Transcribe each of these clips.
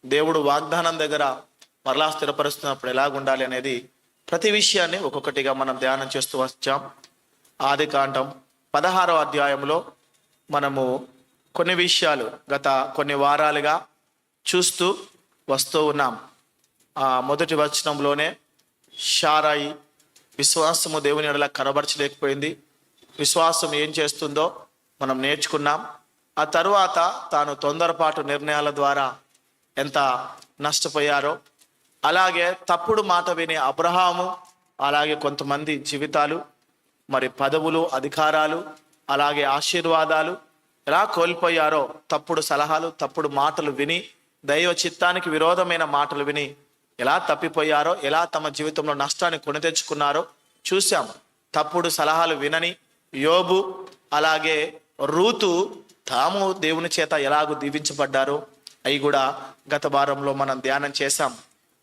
దేవుడు వాగ్దానం దగ్గర మరలా స్థిరపరుస్తున్నప్పుడు ఎలాగుండాలి అనేది ప్రతి విషయాన్ని ఒక్కొక్కటిగా మనం ధ్యానం చేస్తూ వచ్చాం. ఆదికాండం 16వ అధ్యాయంలో మనము కొన్ని విషయాలు గత కొన్ని వారాలుగా చూస్తూ వస్తూ ఉన్నాం. మొదటి వచనంలోనే శారాయి విశ్వాసము దేవుని ఎడల కనబరచలేకపోయింది. విశ్వాసం ఏం చేస్తుందో మనం నేర్చుకున్నాం. ఆ తరువాత తాను తొందరపాటు నిర్ణయాల ద్వారా ఎంత నష్టపోయారో, అలాగే తప్పుడు మాట వినే అబ్రహాము, అలాగే కొంతమంది జీవితాలు, మరి పదవులు, అధికారాలు, అలాగే ఆశీర్వాదాలు ఎలా కోల్పోయారో, తప్పుడు సలహాలు, తప్పుడు మాటలు విని, దైవ చిత్తానికి విరోధమైన మాటలు విని ఎలా తప్పిపోయారో, ఎలా తమ జీవితంలో నష్టాన్ని కొని తెచ్చుకున్నారో చూశాం. తప్పుడు సలహాలు వినని యోబు, అలాగే రూతు తాము దేవుని చేత ఎలాగూ దీవించబడ్డారో అవి కూడా గత వారంలో మనం ధ్యానం చేశాం.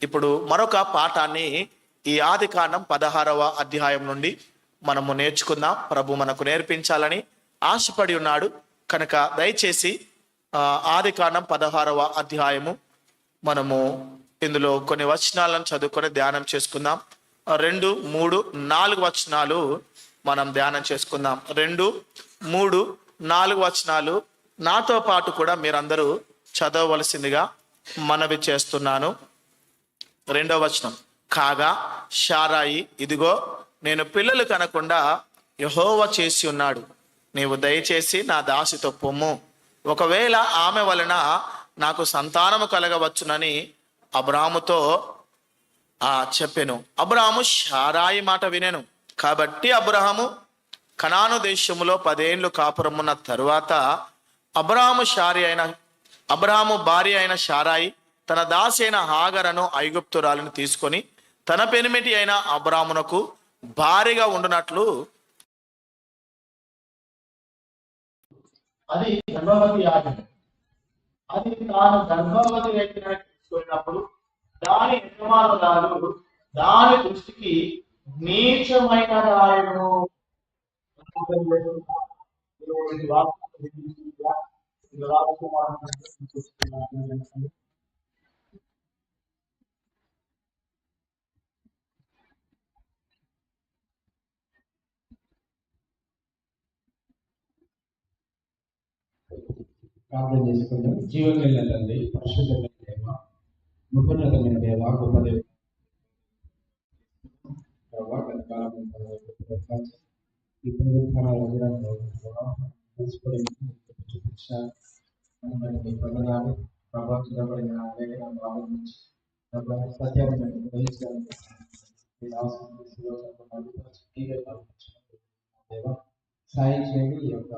ఇప్పుడు మరొక పాఠాన్ని ఈ ఆదికాండం 16వ అధ్యాయం నుండి మనము నేర్చుకుందాం. ప్రభు మనకు నేర్పించాలని ఆశపడి ఉన్నాడు కనుక దయచేసి ఆదికాండం 16వ అధ్యాయము మనము ఇందులో కొన్ని వచనాలను చదువుకొని ధ్యానం చేసుకుందాం. 2, 3, 4 వచనాలు మనం ధ్యానం చేసుకుందాం. 2, 3, 4 వచనాలు నాతో పాటు కూడా మీరందరూ చదవవలసిందిగా మనవి చేస్తున్నాను. 2వ వచనం, కాగా శారాయి, ఇదిగో నేను పిల్లలు కనకుండా యెహోవా చేసి ఉన్నాడు, నీవు దయచేసి నా దాసితో పొమ్ము, ఒకవేళ ఆమె వలన నాకు సంతానము కలగవచ్చునని అబ్రాముతో చెప్పెను. అబ్రాము శారాయి మాట వినెను. కాబట్టి అబ్రహాము కనాను దేశములో 10 ఏళ్ళు కాపురమున్న తరువాత అబ్రహాము భార్య అయిన శారాయి తన దాసి అయిన హాగరను ఐగుప్తురాలను తీసుకొని తన పెనిమిటి అయిన అబ్రామునకు భారీగా ఉండునట్లు అది గర్భవతి ఆగింది. అది తాను గర్భవతి తీసుకున్నప్పుడు దాని యజమానురాలు దాని దృష్టికి నీచమైన రాయను. ప్రార్థన చేసుకుంటాం. జీవకైన తండ్రి, పరిశుద్ధమైన దేవ, మహోన్నతమైన దేవ, గొప్ప దేవ, ఈ ప్రభుత్వాలు చూపించారు ప్రభావితమైన లేఖనాలను ఆలోచించి సత్యాన్ని గ్రహించడానికి సాయం చేయండి. ఈ యొక్క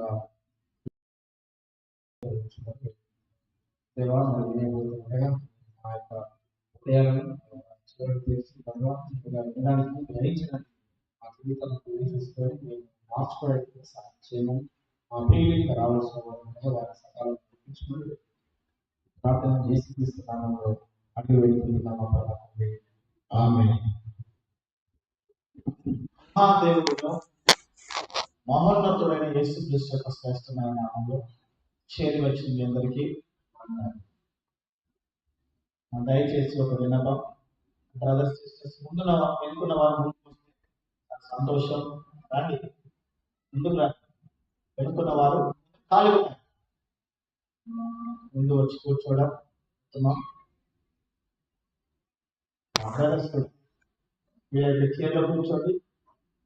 దేవా మరి వినయబోతుండగా ఆ యొక్క హృదయాలను వినడానికి గ్రహించడానికి ఆ జీవితాలను తీసుకొని మేము మార్చుకోవడానికి సాయం చేయమని మా ప్రియులకు రావాల్సిన వారి సకాలం గుర్తించుకొని ప్రార్థన చేసి తీసుకున్నాము. అడుగు వెళ్తున్నాము. ఆమేన్. దేవుడు మహోన్నతుడైన యేసుక్రీస్తు యొక్క శ్రేష్టమైన నామంలో చేరి వచ్చిన మీ అందరికీ దయచేసి ఒక విన్నపం, బ్రదర్స్ సిస్టర్స్ వెనుకున్న వారు సంతోషం, రండి ముందుకు రండి. వెనుకున్న వారు ఖాళీ ముందు వచ్చి కూర్చోవడం బ్రదర్స్ వీళ్ళైతే చీరలో కూర్చోండి,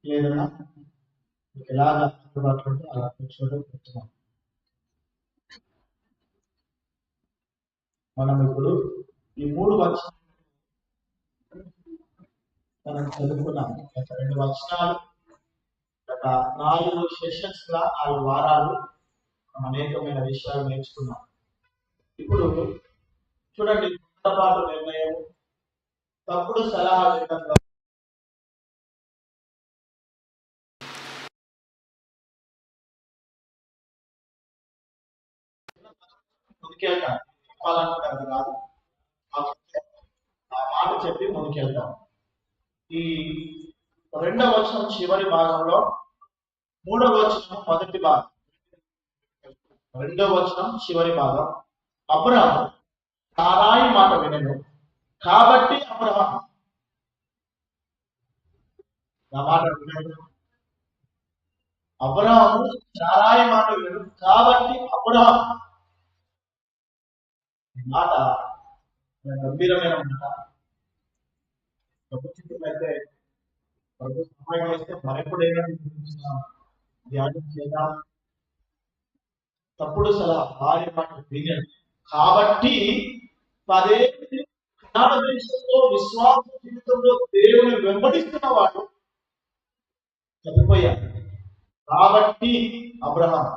లేదన్నా మీకు ఎలాగా అందుబాటులో ఉంటే అలా కూర్చోవడం చెప్తున్నాం. మనం ఇప్పుడు ఈ 3 వచనాలు మనం చదువుకున్నాం. గత 2 వచనాలు, గత 4 సెషన్స్ గా 4 వారాలు మనం అనేకమైన విషయాలు నేర్చుకున్నాం. ఇప్పుడు చూడండి, తొందరపాటు నిర్ణయం, తప్పుడు సలహా వినడం, ముందుకెళ్తాం. చెప్పాలంటే అది కాదు, ఆ మాట చెప్పి ముందుకెళ్తాం. ఈ 2వ వచనం చివరి భాగంలో 3వ వచనం మొదటి భాగం, 2వ వచనం చివరి భాగం, అబ్రాము సారాయి మాట వినను, కాబట్టి అబ్రహాము నా మాట వినను. అబ్రహాము సారాయి మాట వినను, కాబట్టి అబ్రహాము. ఈ మాట గంభీరమైన మాట. ప్రభుత్వమైతే ప్రభు సహాయం చేస్తే మరెప్పుడైనా ధ్యానం చేద్దాం. తప్పుడు సలహా భార్య మాట వినను, కాబట్టి పదే కనాన దేశంలో విశ్వాస జీవితంలో దేవుని వెంబడిస్తున్న వాడు చనిపోయాడు. కాబట్టి అబ్రహాం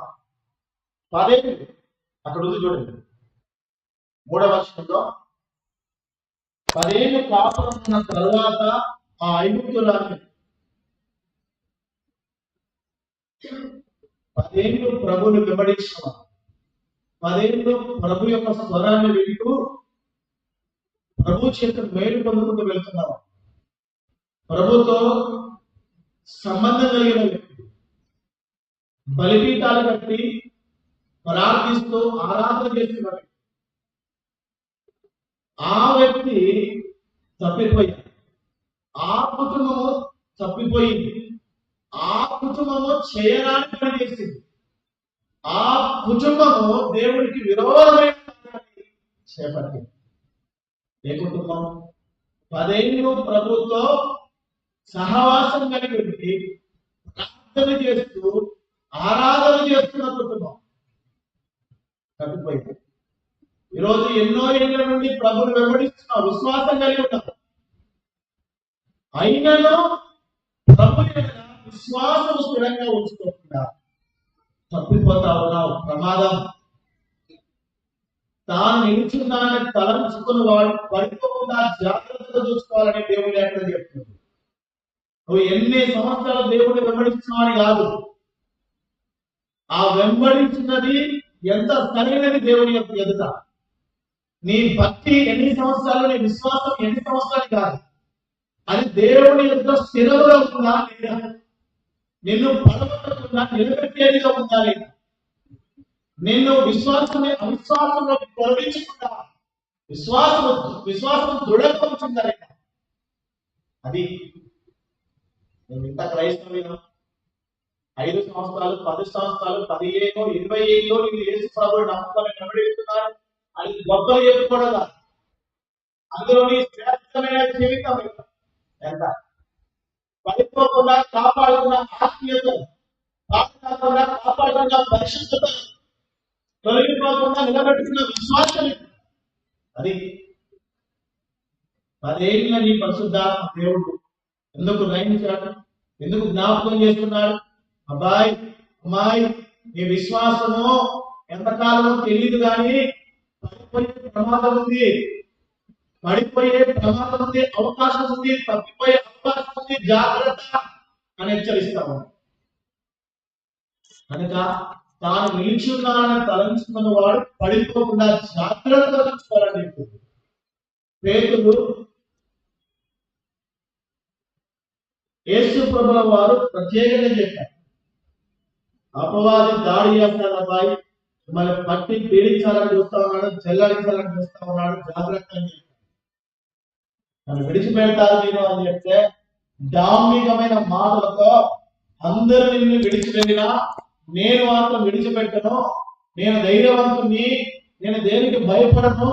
పదే అక్కడ ఉంది చూడండి, 3వ వచనంలో 10 ఏళ్ళు కాపురం ఉన్న తర్వాత ఆ ఐగుప్తురాన్ని 10 ఏళ్ళు ప్రభుని వెంబడించుకున్నాడు. 10 ఏళ్ళు ప్రభు యొక్క స్వరాన్ని వింటూ ప్రభు చేత మేలు పొందుకుంటూ వెళ్తున్నావు. ప్రభుతో సంబంధం కలిగిన వ్యక్తి బలిపీఠాలు కట్టి ప్రార్థిస్తూ ఆరాధన చేస్తున్న వ్యక్తి. ఆ వ్యక్తి తప్పిపోయాడు. ఆ కుటుంబము తప్పిపోయింది. ఆ కుటుంబము చేయడానికి పని చేసింది. ఆ కుటుంబము దేవుడికి విరోధమైన చేపట్టింది. ఏ కుటుంబం? 10 ఏళ్ళు ప్రభుతో సహవాసం కలిగి ఉండి ప్రార్థన చేస్తూ ఆరాధన చేస్తున్న కుటుంబం తప్పిపోయింది. ఈరోజు ఎన్నో ఏళ్ల నుండి ప్రభుని వెంబడిస్తున్న విశ్వాసం కలిగి ఉన్నాం. అయినను ప్రభు విశ్వాసం స్థిరంగా ఉంచుకోకుండా తప్పిపోతా ఉన్నావు. ప్రమాదం. తాను నిలుచున్నానని తలంచుకుని వాడు పడిపోకుండా జాగ్రత్తగా చూసుకోవాలని దేవుడు లేఖలో చెప్తుంది. నువ్వు ఎన్ని సంవత్సరాలు దేవుడిని వెంబడిస్తున్నావని కాదు, ఆ వెంబడించినది ఎంత సరైనది దేవుని యొక్క ఎదుట. నీ భక్తి ఎన్ని సంవత్సరాలు, నీ విశ్వాసం ఎన్ని సంవత్సరాలు కాదు, అది దేవుని యొక్క స్థిరముగా ఉందా లేదా, నిన్ను పడగొట్టకుండా నిలబెట్టేదిగా ఉందా లేదా, నిన్ను అవిశ్వాసంలోకి తొలగించకుండా విశ్వాసం దృఢంగా ఉంటుందా లేదా. అది నేను ఇంత క్రైస్తవులు 5 సంవత్సరాలు, 10 సంవత్సరాలు, 15, 20 ఏళ్ళు నేను యేసు ప్రభువుని నమ్ముకొని వెంబడిస్తున్నాను అని గొప్పలు చెప్పుకోవడం. అందులోని శ్రేష్టమైన జీవితం ఎంత పడిపోకుండా కాపాడుతున్న ఆత్మీయత, కాపాడుతున్న పరిశుద్ధత, తొలగిపోకుండా నిలబెట్టుకున్న విశ్వాసం. అది 10 ఏళ్ళ నీ పరిశుద్ధాత్మ దేవుడు ఎందుకు గ్రహించాడు, ఎందుకు జ్ఞాపకం చేస్తున్నాడు? అబ్బాయి, అమ్మాయి, నీ విశ్వాసము ఎంతకాలమో తెలియదు కానీ పడిపోయే ప్రమాదం ఉంది, అవకాశం ఉంది, తప్పిపోయే అవకాశం ఉంది, జాగ్రత్త అని హెచ్చరిస్తాము. కనుక తాను నిలిచున్నానని తలంచుకున్న వాడు పడిపోకుండా జాగ్రత్తగా చూసుకోవాలని చెప్తుంది. పేతురు యేసు ప్రభుల వారు ప్రత్యేకంగా చెప్పారు, అపవాది దాడి చేస్తాడు అబ్బాయి, మిమ్మల్ని పట్టి పీడించాలని చూస్తా ఉన్నాడు, చెల్లడించాలని చూస్తా ఉన్నాడు, జాగ్రత్త అని చెప్పారు. నన్ను విడిచిపెడతారు నేను అని చెప్తే డాంబికమైన మాటలతో అందరూ నిన్ను విడిచిపెట్టినా నేను మాత్రం విడిచిపెట్టను, నేను ధైర్యవంతుని, నేను దేనికి భయపడను,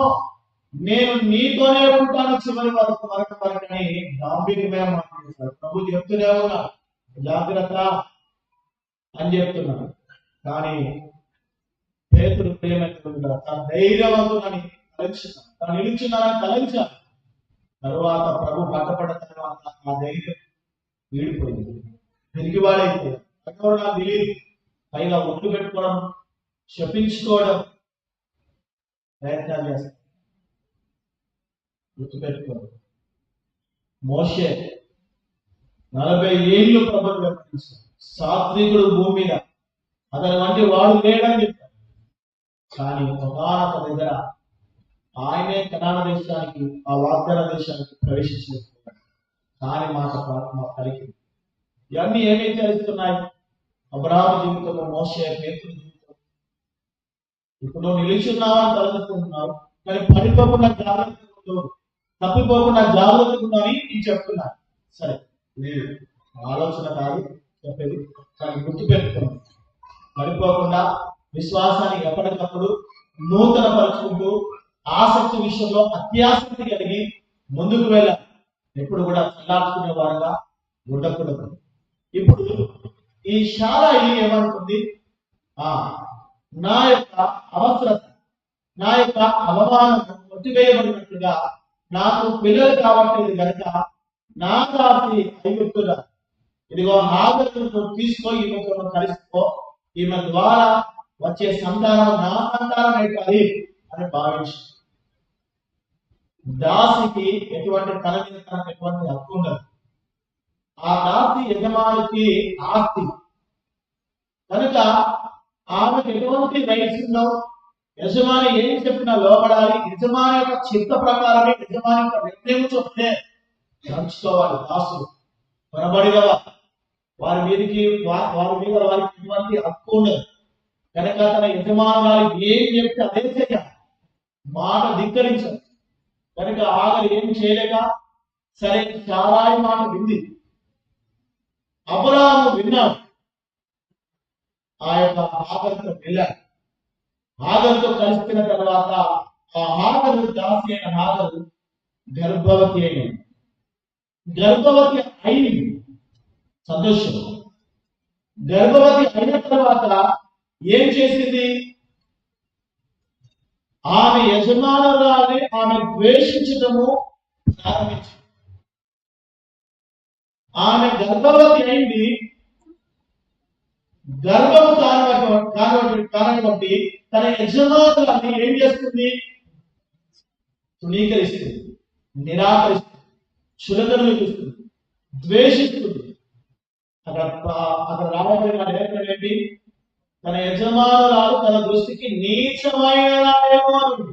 నేను నీతోనే ఉంటాను చివరి వరకు అని డాంబికమైన మాట్లాడతాడు. ప్రభు చెప్తూనే ఉన్నాడు జాగ్రత్త అని చెప్తున్నాడు. కానీ పేతురు ప్రేమ తన ధైర్యవంతునని తలంచున్నాను, తను నిలుచున్నానని తలంచాను. తరువాత ప్రభు పట్టపడ్డ తర్వాత ఆ ధైర్యం వీడిపోయింది, తిరిగివాడైపోయాడు. అక్కడ నాకు తెలియదు, పైగా ఒట్లు పెట్టుకోవడం, శపించుకోవడం ప్రయత్నాలు చేస్తాం. గుర్తుపెట్టుకోవడం. మోషే 40 ఏళ్ళు ప్రభుత్వం వెంబడించాడు. సాత్వికుడు భూమి మీద, అతని వంటి వాడు లేడని చెప్పాడు. కానీ ఒకనొక దగ్గర ఆయనే కనాన దేశానికి, ఆ వాగ్దాన దేశానికి ప్రవేశించాడు. కానీ మాట పలికింది. ఇవన్నీ ఏమేమి తెలుస్తున్నాయి? అబ్రహాము జీవితంలో, మోషే, పేతురు జీవితం. ఇప్పుడు నువ్వు నిలిచున్నావని తలుచుకుంటున్నావు, మరి పడిపోకుండా జాగ్రత్తగా ఉండు, తప్పిపోకుండా జాగ్రత్తగా ఉండు అని నేను చెప్తున్నా. సరే, లేదు ఆలోచన కాదు చెప్పేది, కానీ గుర్తు పెట్టుకోండి. పడిపోకుండా విశ్వాసాన్ని ఎప్పటికప్పుడు నూతన పరుచుకుంటూ ఆసక్తి విషయంలో అత్యాసక్తి కలిగి ముందుకు వెళ్ళాలి. ఎప్పుడు కూడా చల్లార్చుకునే వారుగా ఉండకూడదు. ఇప్పుడు ఈ శాల ఏమనుకుంది, నా యొక్క అవసరత, నా యొక్క అవమానం కొట్టివేయబడినట్లుగా నాకు పిల్లలు కావట్లేదు కనుక నా దాసి ఐగుప్తుగా ఇదిగో హాగరును తీసుకో, ఈమెతో కలిసిపో, ఈమె ద్వారా వచ్చే సంతానం నా సంతానం అవుతుంది అని భావించి, దాసికి ఎటువంటి తన మీద తనకు ఎటువంటి హక్కు ఉండదు. ఆ దాసి యజమానికి ఆస్తి కనుక ఆమెకు ఎటువంటి రైట్స్ ఉండవు. యజమాని ఏం చెప్పినా లోపడాలి. యజమాని యొక్క చిత్త ప్రకారమే, యజమాని యొక్క నిర్ణయం చొప్పునే నడుచుకోవాలి. దాసులు కొనబడినవా వారి మీదకి వారికి ఎటువంటి హక్కు ఉండదు కనుక తన యజమానురాలు ఏం చెప్తే అదే చేయాలి, మాట ధిక్కరించాలి. కనుక ఆగరు ఏం చేయలేక సరే సారాయి మాట వింది. అబ్రాహాము విన్నాడు, ఆ యొక్క హాగరుతో వెళ్ళాడు. హాగరుతో కలిసిన తర్వాత ఆ హాగరు, దాసి అయిన హాగరు గర్భవతి అయింది. గర్భవతి అయింది, సంతోషం. గర్భవతి అయిన తర్వాత ఏం చేసింది? ఆమె యజమానురాలి ఆమె ద్వేషించడము ప్రారంభించింది. ఆమె గర్భవతి అయింది. గర్భము కానబట్టి తన యజమానురాన్ని ఏం చేస్తుంది? తృణీకరిస్తుంది, నిరాకరిస్తుంది, చులకన చూస్తుంది, ద్వేషిస్తుంది. అక్కడ రాబోయే ఏంటి? తన యజమానురాలు తన దృష్టికి నీచమైనదాయేమో అని.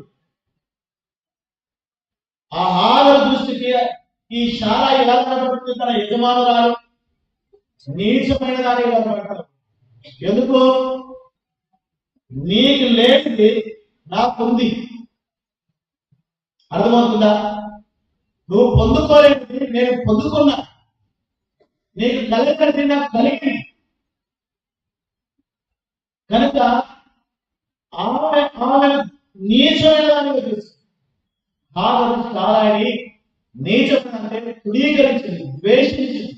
ఆ హాగరు దృష్టికి ఈ శాల ఎలా కనబడుతుంది? తన యజమానురాలు నీచమైనదాని కనబడతారు. ఎందుకు? నీకు లేనిది నాకుంది. అర్థమవుతుందా? నువ్వు పొందుకోలేనిది నేను పొందుకున్నా, నీకు కలిగినది నాకు కలిగింది. కనుక ఆమె నీచమైన దానిగా చూస్తుంది. హాగరు సారాయిని నీచమైనంటే తృణీకరించింది, ద్వేషించింది,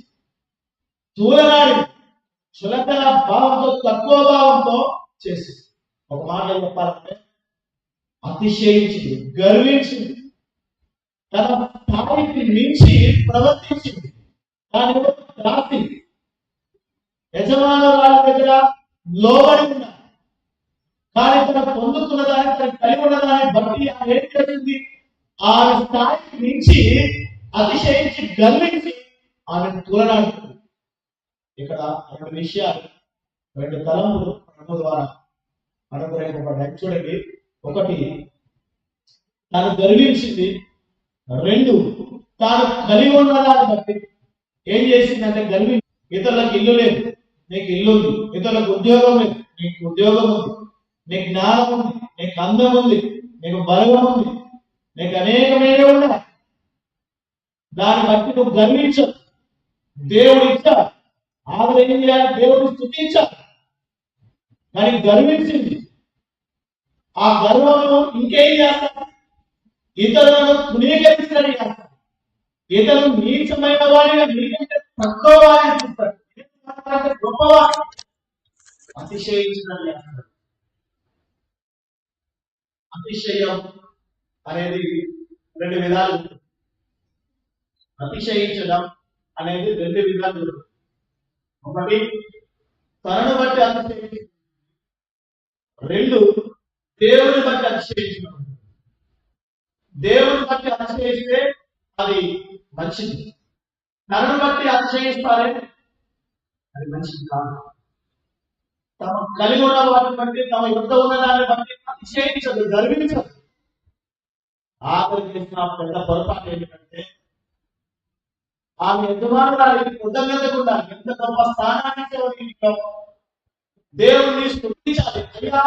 తూలనాడింది, చులకన భావంతో, తక్కువ భావంతో చేసింది. ఒక మాట చెప్పాలంటే అతిశయించింది, గర్వించింది, తన స్థాయికి మించి ప్రవర్తించింది. దాని రాసి యజమానురాల దగ్గర లోబడి ఉన్నారు. కానీ తన పొందుతున్న దాన్ని, తన కలిగి ఉన్న దాన్ని బట్టి ఆమె ఏం చేసింది? ఆమె స్థాయికి మించి అతిశయించి, గర్వించి ఆమె తులనాడుతుంది. ఇక్కడ రెండు విషయాలు, రెండు తలంపులు ప్రభు ద్వారా అనుగ్రహింపబడ్డాయి. చూడండి, ఒకటి తాను గర్వించింది, రెండు తాను కలిగి ఉన్న దాన్ని బట్టి ఏం చేసిందంటే గర్వి. ఇతరులకు ఇల్లు లేదు, నీకు ఇల్లు ఉంది. ఇతరులకు ఉద్యోగం లేదు, నీకు ఉద్యోగం ఉంది. నీకు జ్ఞానం ఉంది, నీకు అందం ఉంది, నీకు బలం ఉంది, నీకు అనేకమైన ఉన్నాయి. దాన్ని బట్టి నువ్వు గర్వించవు. దేవుడు ఇచ్చాడు, ఆమె ఏం చేయాలి? దేవుడిని స్తుతించాలి. కానీ గర్వించింది. ఆ గర్వంలో ఇంకేం చేస్తాడు? ఇతరులను తృణీకరించడం చేస్తాడు. ఇతరులు నీచమైన వాడిగా, నీకంటే తక్కువ వాడిని చూస్తాడు, గొప్పవాడు అతిశయించడం చేస్తాడు. అతిశయం అనేది రెండు విధాలు. అతిశయించడం అనేది రెండు విధాలు. ఒకటి తనను బట్టి అతిశయించడం, రెండు దేవుని బట్టి అతిశయించడం. దేవుని బట్టి అతిశయిస్తే అది మంచిది. తనను బట్టి అతిశయిస్తారే అది మంచిది కాదు. తమ కలిగి ఉన్న వాటిని బట్టి, తమ యుద్ధ ఉన్న దాన్ని బట్టి అతిశయించదు, గర్వించదు. ఆఖరి చేసిన పెద్ద పొరపాటు ఏంటంటే ఆమె యజమానురాలికి కృతజ్ఞతగా ఉండాలి. ఎంత గొప్ప స్థానాన్ని దేవుడిని స్తుతించాలి. అయ్యా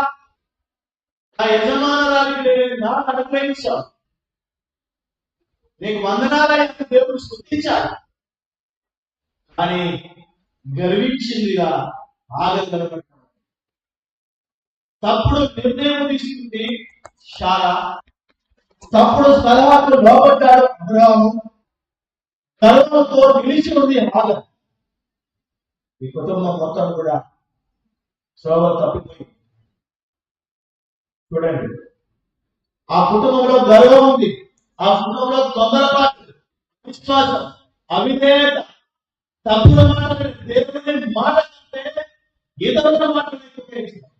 ఆ యజమానురాలికి లేని నాకు అనుగ్రహించావు. నీకు వందనాలని దేవుడు స్తుతించాలి. కానీ గర్వించిందిగా ఆగగలపడ్డాడు. తప్పుడు నిర్ణయం తీసుకుంది శారా. తప్పుడు సలహాకు లోపడ్డాడు అబ్రాహాము. గర్వంతో నిలిచి ఉంది ఆగ. ఈ కుటుంబం మొత్తం కూడా శ్రోవ తప్పిపోయింది. చూడండి, ఆ కుటుంబంలో గర్వం ఉంది, ఆ కుటుంబంలో తొందరపాటు, విశ్వాసం, అవిధేయత, తప్పుడు మాటలు, దేవుని మాట కంటే ఇతరుల మాటలు ఉపయోగించారు.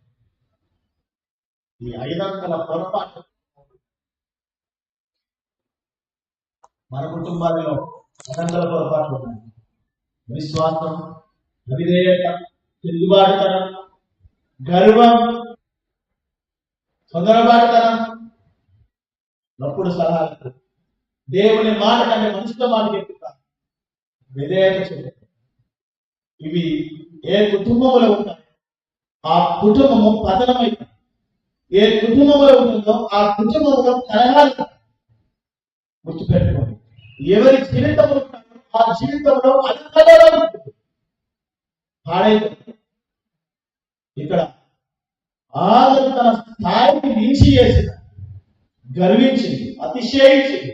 ఈ 500 పొరపాటు మన కుటుంబాలలో 500 పొరపాట్లు ఉన్నాయి. విశ్వాసం, అవిధేయత, తిరుగుబాటుతనం, గర్వం, తొందరపాటుతనం, తప్పుడు సలహాలు, దేవుని మాట కంటే మనుషుల మాట చెప్తారు, విధేయత చూడండి. ఇవి ఏ కుటుంబంలో ఉంటాయి ఆ కుటుంబము పతనమైంది. ఏ కుటుంబంలో ఉంటుందో ఆ కుటుంబంలో కలహాలు. గుర్తుపెట్టుకోండి, ఎవరి జీవితంలో ఉంటారో ఆ జీవితంలో అనంతరం పాడైపోతుంది. ఇక్కడ ఆదరణ తన స్థాయికి మించి చేసిన, గర్వించింది, అతిశయించింది.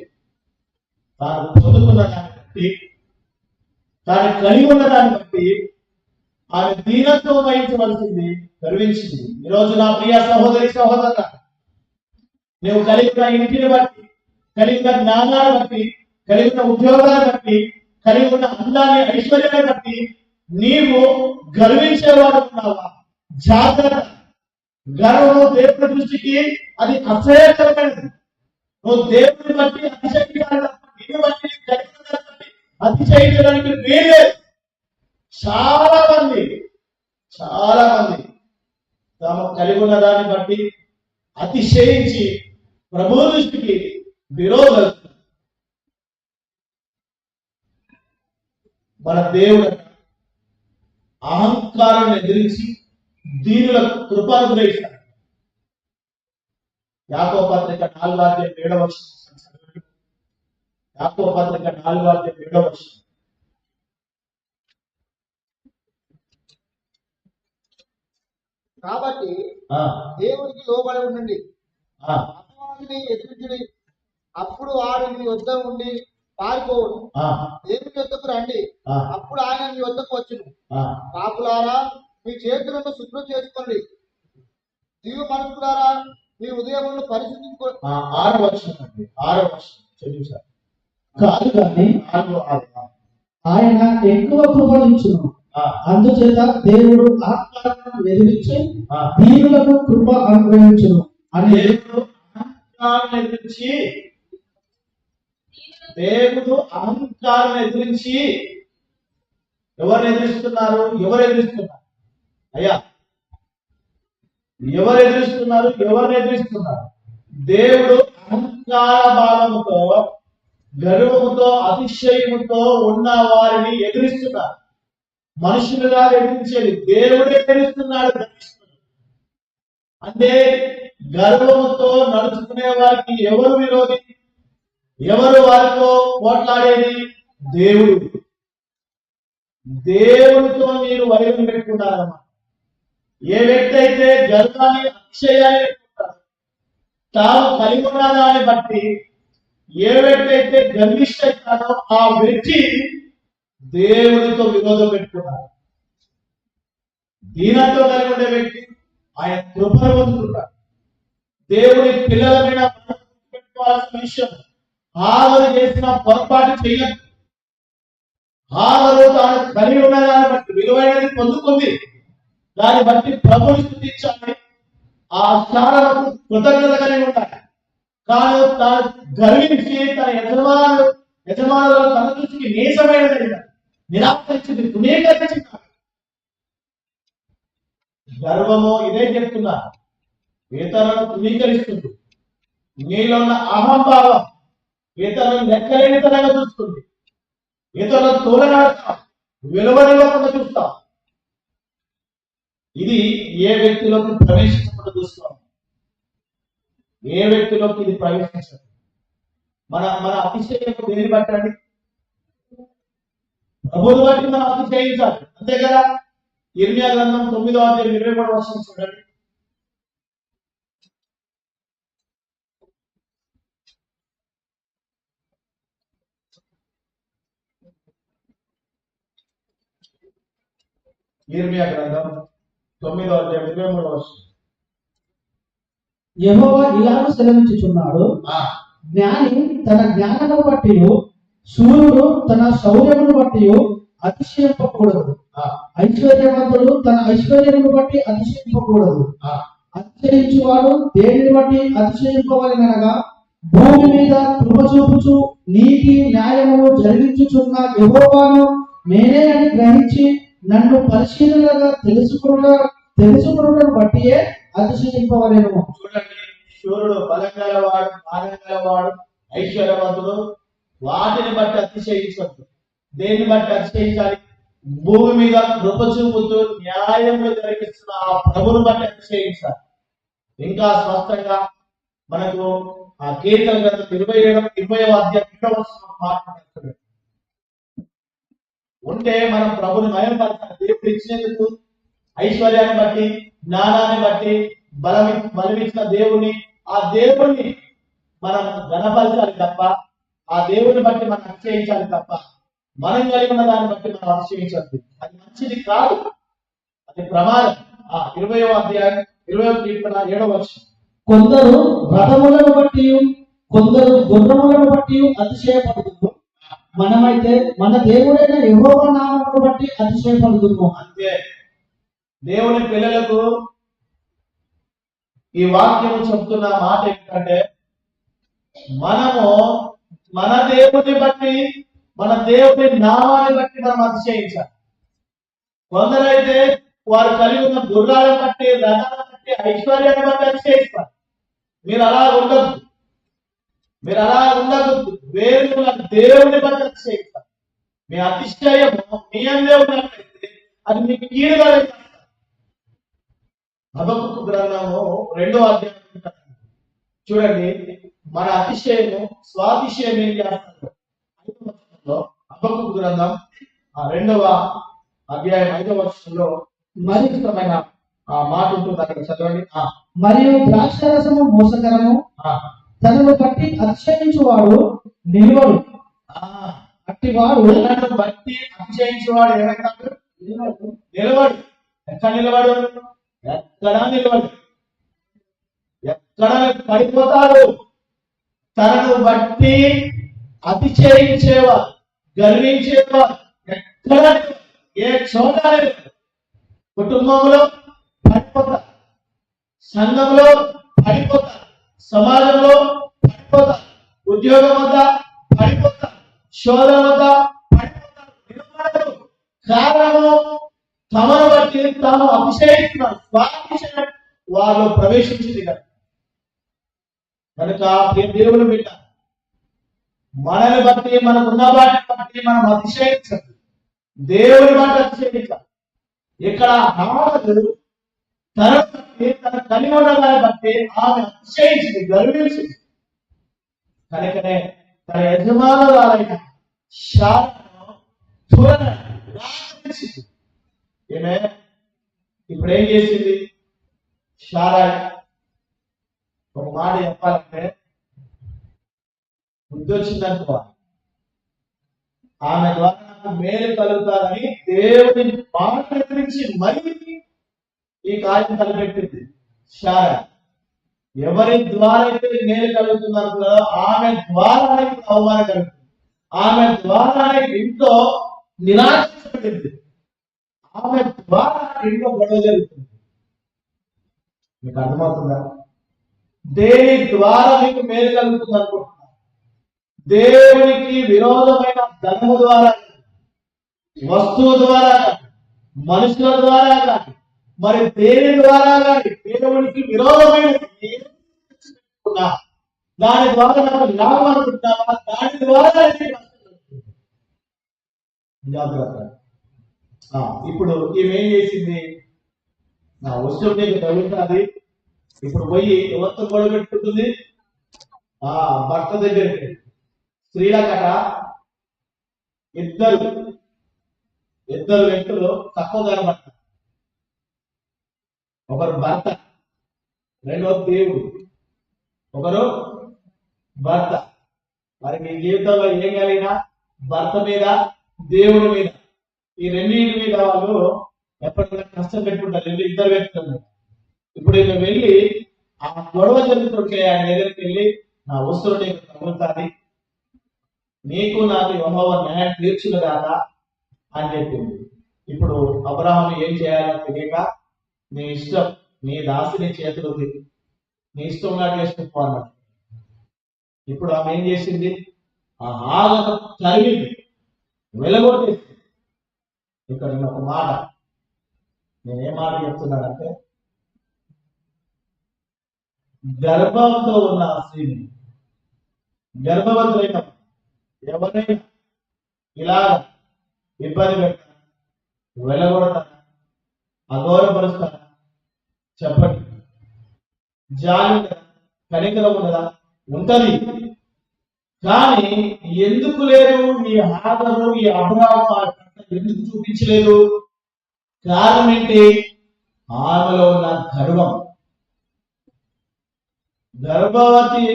తాను పొందుకున్న దాన్ని బట్టి, తాను కలిగి ఉన్న దాన్ని బట్టి ఆమె దీనత్వం వహించవలసింది, గర్వించింది. ఈరోజు నా ప్రియ సహోదరి సహోదరుల, నువ్వు కలిగిన ఇంటిని బట్టి, కలిగిన జ్ఞానాన్ని బట్టి, కలిగిన ఉద్యోగాన్ని బట్టి, కలిగి ఉన్న అందాన్ని, ఐశ్వర్యాన్ని బట్టి నీవు గర్వించేవాడు ఉన్నావా? జాగ్రత్త. గర్వము దేవుని దృష్టికి అది అసహ్యకరమైనది. నువ్వు దేవుని బట్టి అతిశయించాలి తప్ప నిన్ను బట్టి, కలిగిన దాన్ని బట్టి అతిశయించడానికి వీల్లేదు. చాలా మంది తాము కలిగి ఉన్న దాన్ని బట్టి అతిశయించి ప్రభు దృష్టికి విరోధం. మన దేవుడు అహంకారాన్ని ఎదిరించి దీనులకు కృప అనుగ్రహిస్తాడు. యాకోబు పత్రిక 4:7. యాకోబు పత్రిక 4:7. కాబట్టి దేవుడికి లోబడి ఉండండి, అపవాదిని ఎదిరించుడి, అప్పుడు వాడు మీ వద్ద ఉండి పారిపోవును. దేవుని యొద్దకు రండి, అప్పుడు ఆయన మీ వద్దకు వచ్చును. పాపులారా, మీ చేతులను శుభ్రం చేసుకోండి, జీవ మనసులారా, మీ ఉదయములను పరిశుద్ధించుకోండి. 6వ వచనం కాదు కానీ ఆయన ఎక్కువ కృపనిచ్చును. అందుచేత దేవుడు అహంకారాన్ని ఎదిరించి దీనులకు కృప అనుగ్రహించును అని. దేవుడు అహంకారాన్ని ఎదిరించి ఎవరు ఎదిరిస్తున్నారు? అయ్యా, ఎవరు ఎదిరిస్తున్నారు? దేవుడు అహంకార భావముతో, గర్వముతో, అతిశయముతో ఉన్న వారిని ఎదిరిస్తున్నారు. మనుషులుగా ఎదిరించేది దేవుడే ఎదిరిస్తున్నాడు. అంటే గర్వముతో నడుచుకునే వారికి ఎవరు విరోధి? ఎవరు వారితో పోట్లాడేది? దేవుడితో మీరు వైరం పెట్టుకుంటారమ్మా. ఏ వ్యక్తి అయితే గర్వాన్ని, అతిశయాన్ని పెట్టుకుంటారు, తాను కలిగి ఉన్న దాన్ని బట్టి ఏ వ్యక్తి అయితే గర్విష్ఠాడో ఆ వ్యక్తి దేవుడితో విరోధం పెట్టుకున్నాడు. దీనంతో కలిగి ఉండే వ్యక్తి ఆయన కృపను పొందుకుంటాడు. దేవుడి పిల్లల మీద పెట్టుకోవాల్సిన విషయం, హాగరు చేసిన పొరపాటు చేయదు. హాగరు తాను కలిగి ఉన్న దాన్ని బట్టి విలువైనది పొందుకుంది. దాన్ని బట్టి ప్రభుని స్తుతించాలి, ఆ శాలకు కృతజ్ఞత కలిగి ఉండాలి. కానీ తాను గర్వించి తన యజమానులు తన దృష్టికి నీచమైనది నిరాకరించింది, తునీకరించింది. గర్వము ఇదే చెప్తున్నా, ఇతరులను తునీకరిస్తుంది. నీలో ఉన్న అహంభావం ఇతరులను లెక్కలేనితనంగా చూస్తుంది. ఇతరులను తోలనాడుతాం, విలువనివ్వకుండా చూస్తాం. ఇది ఏ వ్యక్తిలోకి ప్రవేశించకుండా చూస్తాం. ఏ వ్యక్తిలోకి ఇది ప్రవేశించదు. మన మన అతిశయం దేన్ని బట్టండి? ప్రభువుని బట్టి మనం అతిశయించాలి, అంతే కదా. ఇర్మియా గ్రంథం 9వ అధ్యాయం 23వ వచనం చూడండి. ఇర్మియా గ్రంథం 9వ అధ్యాయం 23వ వచనం. యెహోవా ఇలాగ సెలవించుచున్నాడు, జ్ఞాని తన జ్ఞానమును బట్టి, శూరుడు తన శౌర్యమును బట్టి అతిశయింపకూడదు. ఐశ్వర్యవంతుడు తన ఐశ్వర్యమును బట్టి అతిశయింపకూడదు. అతిశయించువాడు దేనిని బట్టి అతిశయింపవలెనగా, భూమి మీద కృప చూపుచు నీతి న్యాయమును జరిగించుచున్న యెహోవాను నేనే అని గ్రహించి నన్ను పరిశీలనగా తెలుసుకున్నను బట్టియే అతిశయింపవలెను. చూడండి, శూరుడు బలం గలవాడు, బాధం గలవాడు, ఐశ్వర్యవంతుడు, వాటిని బట్టి అతిశయించవద్దు. దేన్ని బట్టి అతిశయించాలి? భూమి మీద కృప చూపుతూ న్యాయంలో జరిగిస్తున్న ఆ ప్రభుని బట్టి అతిశయించాలి. ఇంకా స్పష్టంగా మనకు ఆ కీర్తన గ్రంథం 20వ అధ్యాయం మాట్లాడుతున్నాడు. ఉంటే మనం ప్రభుని మయంపరచాలి. దేవుడు ఇచ్చినందుకు ఐశ్వర్యాన్ని బట్టి, జ్ఞానాన్ని బట్టి, బలమిచ్చిన దేవుని, ఆ దేవుణ్ణి మనం ఘనపరచాలి తప్ప, ఆ దేవుని బట్టి మనం అతిశయించాలి తప్ప, మనం కలిగి ఉన్న దాన్ని బట్టి మనం అతిశయించద్దు. అది మంచిది కాదు, అది ప్రమాదం. 20వ అధ్యాయం 20వ కీర్తన 7వ వచనం. కొందరు రథములను బట్టి, కొందరు గుర్రములను బట్టి అతిశయపడుతుంది. మనమైతే మన దేవుడైన యెహోవా నామమును బట్టి అతిశయపడుతున్నాము. అంతే. దేవుని పిల్లలకు ఈ వాక్యం చెప్తున్న మాట ఏంటంటే, మనము మన దేవుని బట్టి, మన దేవుని నామాన్ని బట్టి మనం అతిశయించాలి. కొందరైతే వారు కలిగి ఉన్న గుర్రాలను బట్టి, రథాలను బట్టి, ఐశ్వర్యాన్ని బట్టి అతిశయిస్తారు. మీరు అలా ఉండద్దు, మీరు అలా ఉండకూడదు. వేరు దేవుని బట్టి అతిశయిస్తారు. మీ అతిశయము మీ అందే ఉన్నట్లయితే అది మీకు కీడుగా వేస్తారు. హబక్కూకు గ్రంథము 2వ అధ్యాయం చూడండి, మన అతిశయము స్వాతిశయం ఏం చేస్తారు? హబక్కూకు గ్రంథం 2వ అధ్యాయం 5వ వచనంలో మరింతమైన మాట ఉంటుంది, అక్కడ చదవండి. మరియు ద్రాక్షరసము మోసకరము, తనను బట్టి అతిశయించువాడు నిలువడు. అట్టివాడు తనను బట్టి అతిశయించువాడు ఏమైతాడు? నిలవడు. ఎక్కడ నిలవడు? ఎక్కడా నిలవడు, ఎక్కడ పడిపోతాడు. తనను బట్టి అతిశయించేవాడు, గర్వించేవాడు ఎక్కడ, ఏ చోట కుటుంబంలో పడిపోతారు, సంఘంలో పడిపోతారు, సమాజంలో పడిపోతారు, ఉద్యోగం వద్ద పడిపోతారు, శోధన వద్ద పడిపోతారు. కారణము తమను బట్టి తాము అతిశయిస్తున్నారు. స్వాతిశయం వారు ప్రవేశించింది కనుక దేవుని బిడ్డ, మనల్ని బట్టి, మనకున్న వాటిని బట్టి మనం అతిశయించాలి, దేవుని బట్టి అతిశయించాలి. ఇక్కడ ఆడదు తన బట్టి, తన కలిగి ఉన్న దాన్ని బట్టి ఆమె అతిశయించింది, గర్వించింది. కనుకనే తన యజమానురాలైన శారను చూడనిచ్చింది. ఏమే ఇప్పుడు ఏం చేసింది? శారాయ్ ఒక మాట చెప్పాలంటే, బుద్ధి వచ్చిందనుకో, ఆమె ద్వారా నాకు మేలు కలుగుతాదని దేవుని మాట గురించి మరీ ఈ కార్యం తలపెట్టింది శారా. ఎవరి ద్వారా అయితే మేలు కలుగుతుందో ఆమె ద్వారానే అవమానం కలుగుతుంది, ఆమె ద్వారానే ఇంట్లో నిరాశించబడింది, ఆమె ద్వారా ఇంట్లో గొడవ జరుగుతుంది. మీకు అర్థమవుతుందా? దేని ద్వారా మీకు మేలు కలుగుతుంది అనుకుంటున్నారు? దేవునికి విరోధమైన ధనము ద్వారా, వస్తువు ద్వారా, మనుషుల ద్వారా కానీ, మరి దేని ద్వారా కానీ దేవునికి విరోధమైన దాని ద్వారా నాకు లాభం అనుకుంటున్నావా? దాని ద్వారా జాగ్రత్త. ఇప్పుడు ఈమె ఏం చేసింది? నా వస్తువు నీకు తగులుతుంది, ఇప్పుడు పోయి ఎవరితో గొడవ పెట్టుకుంటుంది? భర్త దగ్గరికి. స్త్రీలకట ఇద్దరు వ్యక్తులు తక్కువ కనబడతారు. ఒకరు భర్త, రెండో దేవుడు. ఒకరు భర్త. మరి మీ జీవితంలో ఏం కలిగినా భర్త మీద, దేవుడి మీద, ఈ రెండింటి మీద వాళ్ళు ఎప్పటికైనా కష్టం పెట్టుకుంటారు. ఇద్దరు వ్యక్తులు. ఇప్పుడు ఇక వెళ్ళి ఆ గొడవ జరుగుతుంటే ఆయన దగ్గరికి వెళ్ళి, నా వస్తువులు నీకు తగులుతాది, నీకు నాకు యెహోవా న్యాయం తీర్చును కదా అని చెప్పింది. ఇప్పుడు అబ్రాహాము ఏం చేయాలో తెలియక, నీ ఇష్టం, నీ దాసి నీ చేతులు నీ ఇష్టం నాకు చేసుకుంటూ అన్నాడు. ఇప్పుడు ఆమె ఏం చేసింది? ఆ హాగను తరిగింది, వెలగొట్టేసింది. ఇక్కడ నేను ఒక మాట, నేనేం మాట చెప్తున్నానంటే, గర్భంతో ఉన్న ఆ స్త్రీని, గర్భవతులైన ఎవరైనా ఇలా ఇబ్బంది పెడతారా, వెళ్ళగొడతారా, అగౌరవపరుస్తారా? చెప్పండి. జాలి ఉంటుందా? కనికరం ఉన్నదా? ఉంటది. కానీ ఎందుకు లేదు ఈ హాగరు, ఈ అబ్రాహాము ఎందుకు చూపించలేదు? కారణం ఏంటి? ఆమెలో ఉన్న గర్వం. గర్భవతి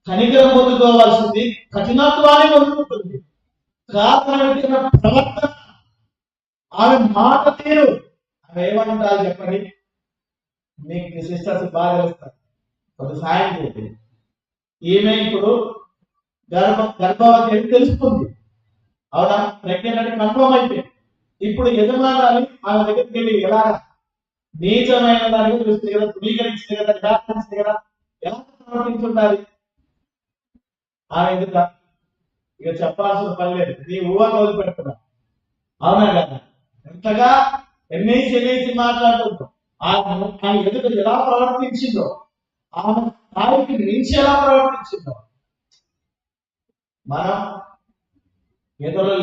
కనికరం పొందుకోవాల్సింది కఠినత్వాన్ని పొందుకుంటుంది. కారణం ప్రవర్తన, ఆమె మాట తీరు. ఆమె ఏమంటారు చెప్పండి? మీకు సిస్టర్స్ బాగా తెలుస్తారు, కొంత సాయం చేయండి. ఈమె ఇప్పుడు గర్భవతి అని తెలుస్తుంది, అవునా? ప్రెగ్నెంట్ అంటే కన్ఫర్మ్ అయిపోయింది. ఇప్పుడు యజమానాన్ని ఆమె దగ్గరికి వెళ్ళి ఎలా నీచమైన దానిగా చూస్తుంది కదా, ధృవీకరించింది కదా, నిరాకరించింది కదా, ఎలా ప్రవర్తించుండాలి? ఆమె ఎందుక ఇక చెప్పాల్సిన పని లేదు, నీ ఊహ వదిలిపెడుతున్నా, అవునా కదా? ఎంతగా ఎన్నేసి మాట్లాడుతుంటాం. ఆమె ఎదుట ఎలా ప్రవర్తించిందో, ఆమె స్థాయికి మించి ఎలా ప్రవర్తించిందో. మనం ఇతరుల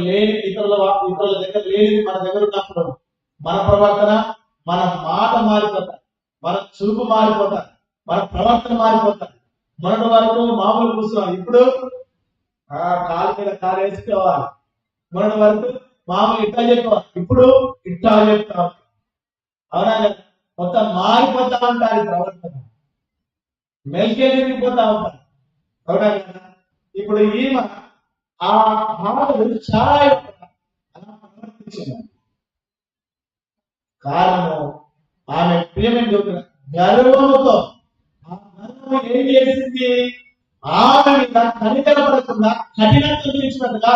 దగ్గర లేనిది మన దగ్గర ఉన్నప్పుడు మన ప్రవర్తన, మన మాట మారిపోతాయి, మన చూపు మారిపోతాయి, మన ప్రవర్తన మారిపోతాయి. మొన్నటి వరకు మామూలు కూర్చున్నాం, ఇప్పుడు కాలు మీద కాలు వేసుకోవాలి. మొన్నటి వరకు మామూలు ఇట్టా చెప్పేవారు, ఇప్పుడు ఇట్టా చెప్తాం, అవునా? మొత్తం మారిపోతా ఉంటారు ప్రవర్తన, మెల్కెళ్ళిపోతా ఉంటారు, అవునా కదా? ఇప్పుడు ఈమె ఆ భావన చాలా అలా ప్రవర్తించింది. కారణము ఆమె ప్రియమైన గర్వముతో. ఆ గర్వం ఏం చేసింది? ఆమె మీద కనికరపడకుండా కఠినత్వం చూపించినట్టుగా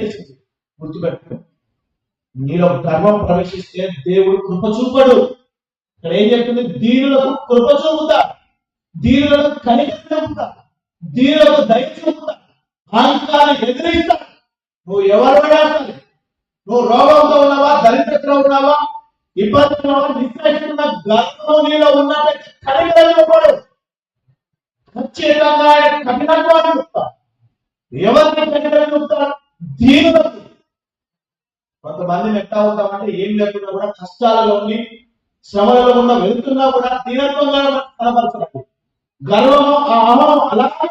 చేసింది. గుర్తుపెట్టు, నీలో గర్వం ప్రవేశిస్తే దేవుడు కృప చూపడు. ఇక్కడ ఏం చెప్తుంది? దీనులకు కృప చూపుతా, దీనులకు కనికరం చూపుతా, దీనులకు దయ చూపుతా, అహంకారాన్ని ఎదిరిస్తా. నువ్వు ఎవరైనా సరే, నువ్వు రోగంతో ఉన్నావా, దరిద్రతలో ఉన్నావా, ఇబ్బందులు ఉన్నావా, నిశ్చయిస్తున్న గర్వం నీలో ఉన్నట్లయితే కనికరం చూపడు. ఖచ్చితంగా ఆయన కఠినత్వాన్ని చూపుతా. ఎవరిని కనికరం చూపుతా? దీనులకు. కొంతమందిని ఎట్లా ఉంటామంటే ఏం లేకుండా కూడా కష్టాలలో ఉండి, శ్రమలలో ఉన్న వెళ్తున్నా కూడా దీనత్వంగా కనపరచండి. గర్వము, ఆ అహం అలాగే.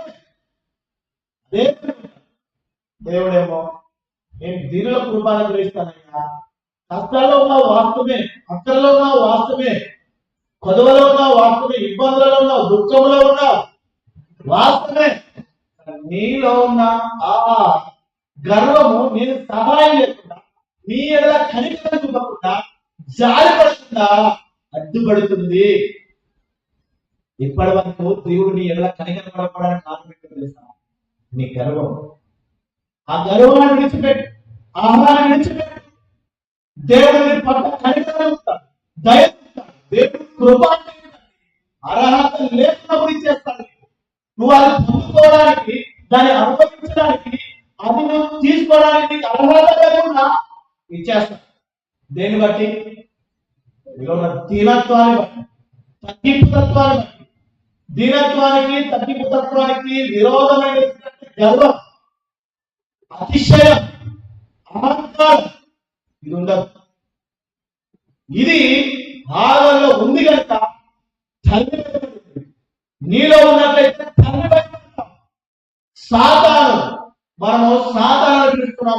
దేవుడేమో నేను దీనుల కృపాను గ్రహిస్తానయ్యా. కష్టాల్లో ఉన్నావు వాస్తవమే, అక్కడలో ఉన్నావు వాస్తవమే, కొదవలో ఉన్నావు వాస్తవమే, ఇబ్బందులలో ఉన్నావు, దుఃఖంలో ఉన్నావు వాస్తవమే. నీలో ఉన్న ఆ గర్వము నేను సహాయం లేకుండా, నీ ఎడల కనికరం చూపకుండా, జాలి పడకుండా అడ్డుపడుతుంది. ఇప్పటి వరకు దేవుడు నీ ఎడల కనికరం పడకపోవడానికి కారణం ఏంటో తెలుసా? నీ గర్వం. ఆ గర్వాన్ని విడిచిపెట్టు, ఆహారాన్ని విడిచిపెట్టు. దేవుడిని పట్ల కనికరం చూపుతాడు, దయ చూపుతాడు, దేవుడు కృప అర్హత లేకున్నప్పుడు ఇచ్చేస్తాడు. నువ్వు అది పొందుకోవడానికి, దాన్ని అనుభవించడానికి, అది నువ్వు తీసుకోవడానికి నీకు అర్హత లేకుండా ఇచ్చేస్తాడు. దేన్ని బట్టి? ఇలా ఉన్న దీనత్వాన్ని బట్టి, తగ్గింపుతత్వాన్ని బట్టి. దీనత్వానికి, తగ్గింపుతత్వానికి విరోధమైన గర్వం, అతిశయం, అహంకారం ఇది ఉండదు. ఇది భాగంలో ఉంది కనుక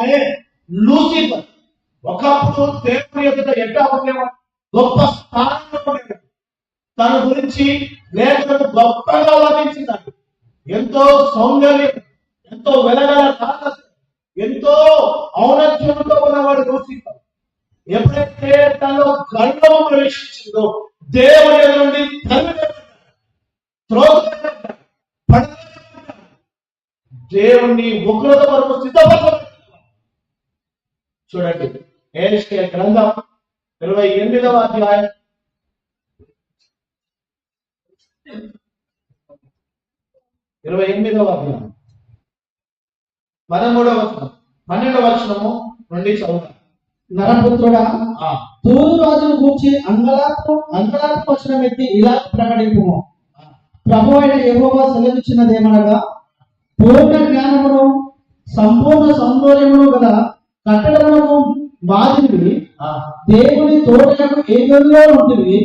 ఆయనే లూసిఫర్. ఒకప్పుడు దేవుని ఎదుట ఎట్లా ఉండేవాడు? గొప్ప స్థానంలో ఉండేవాడు. తన గురించి లేఖను గొప్పగా వర్ణించిందండి. ఎంతో సౌందర్యం, ఎంతో వెలగల రాత, ఎంతో ఔన్నత్యంతో ఉన్నవాడు లూసిఫర్. ఎప్పుడైతే తనలో గర్వం ప్రవేశించిందో దేవుని ఎదుట నుండి దేవుణ్ణి ఉగ్రత వరకు సిద్ధపడతాడు. చూడండి, యెషయా గ్రంథం 28వ అధ్యాయం 13వ అధ్యాయం 13వ వచనం 12వ వచనము నుండి చదువుతాం. నరపుత్రుడా, తూరు రాజును గూర్చి అంగలార్పు వచనం ఎత్తి ఇలా ప్రకటింపుము. ప్రభు అయిన యెహోవా సెలవిచ్చినదేమనగా, పూర్ణ జ్ఞానమును సంపూర్ణ సౌందర్యమును గల కట్టడమును మాదిరి దేవుని తోటలకు ఏ గదిలో ఉంటుంది.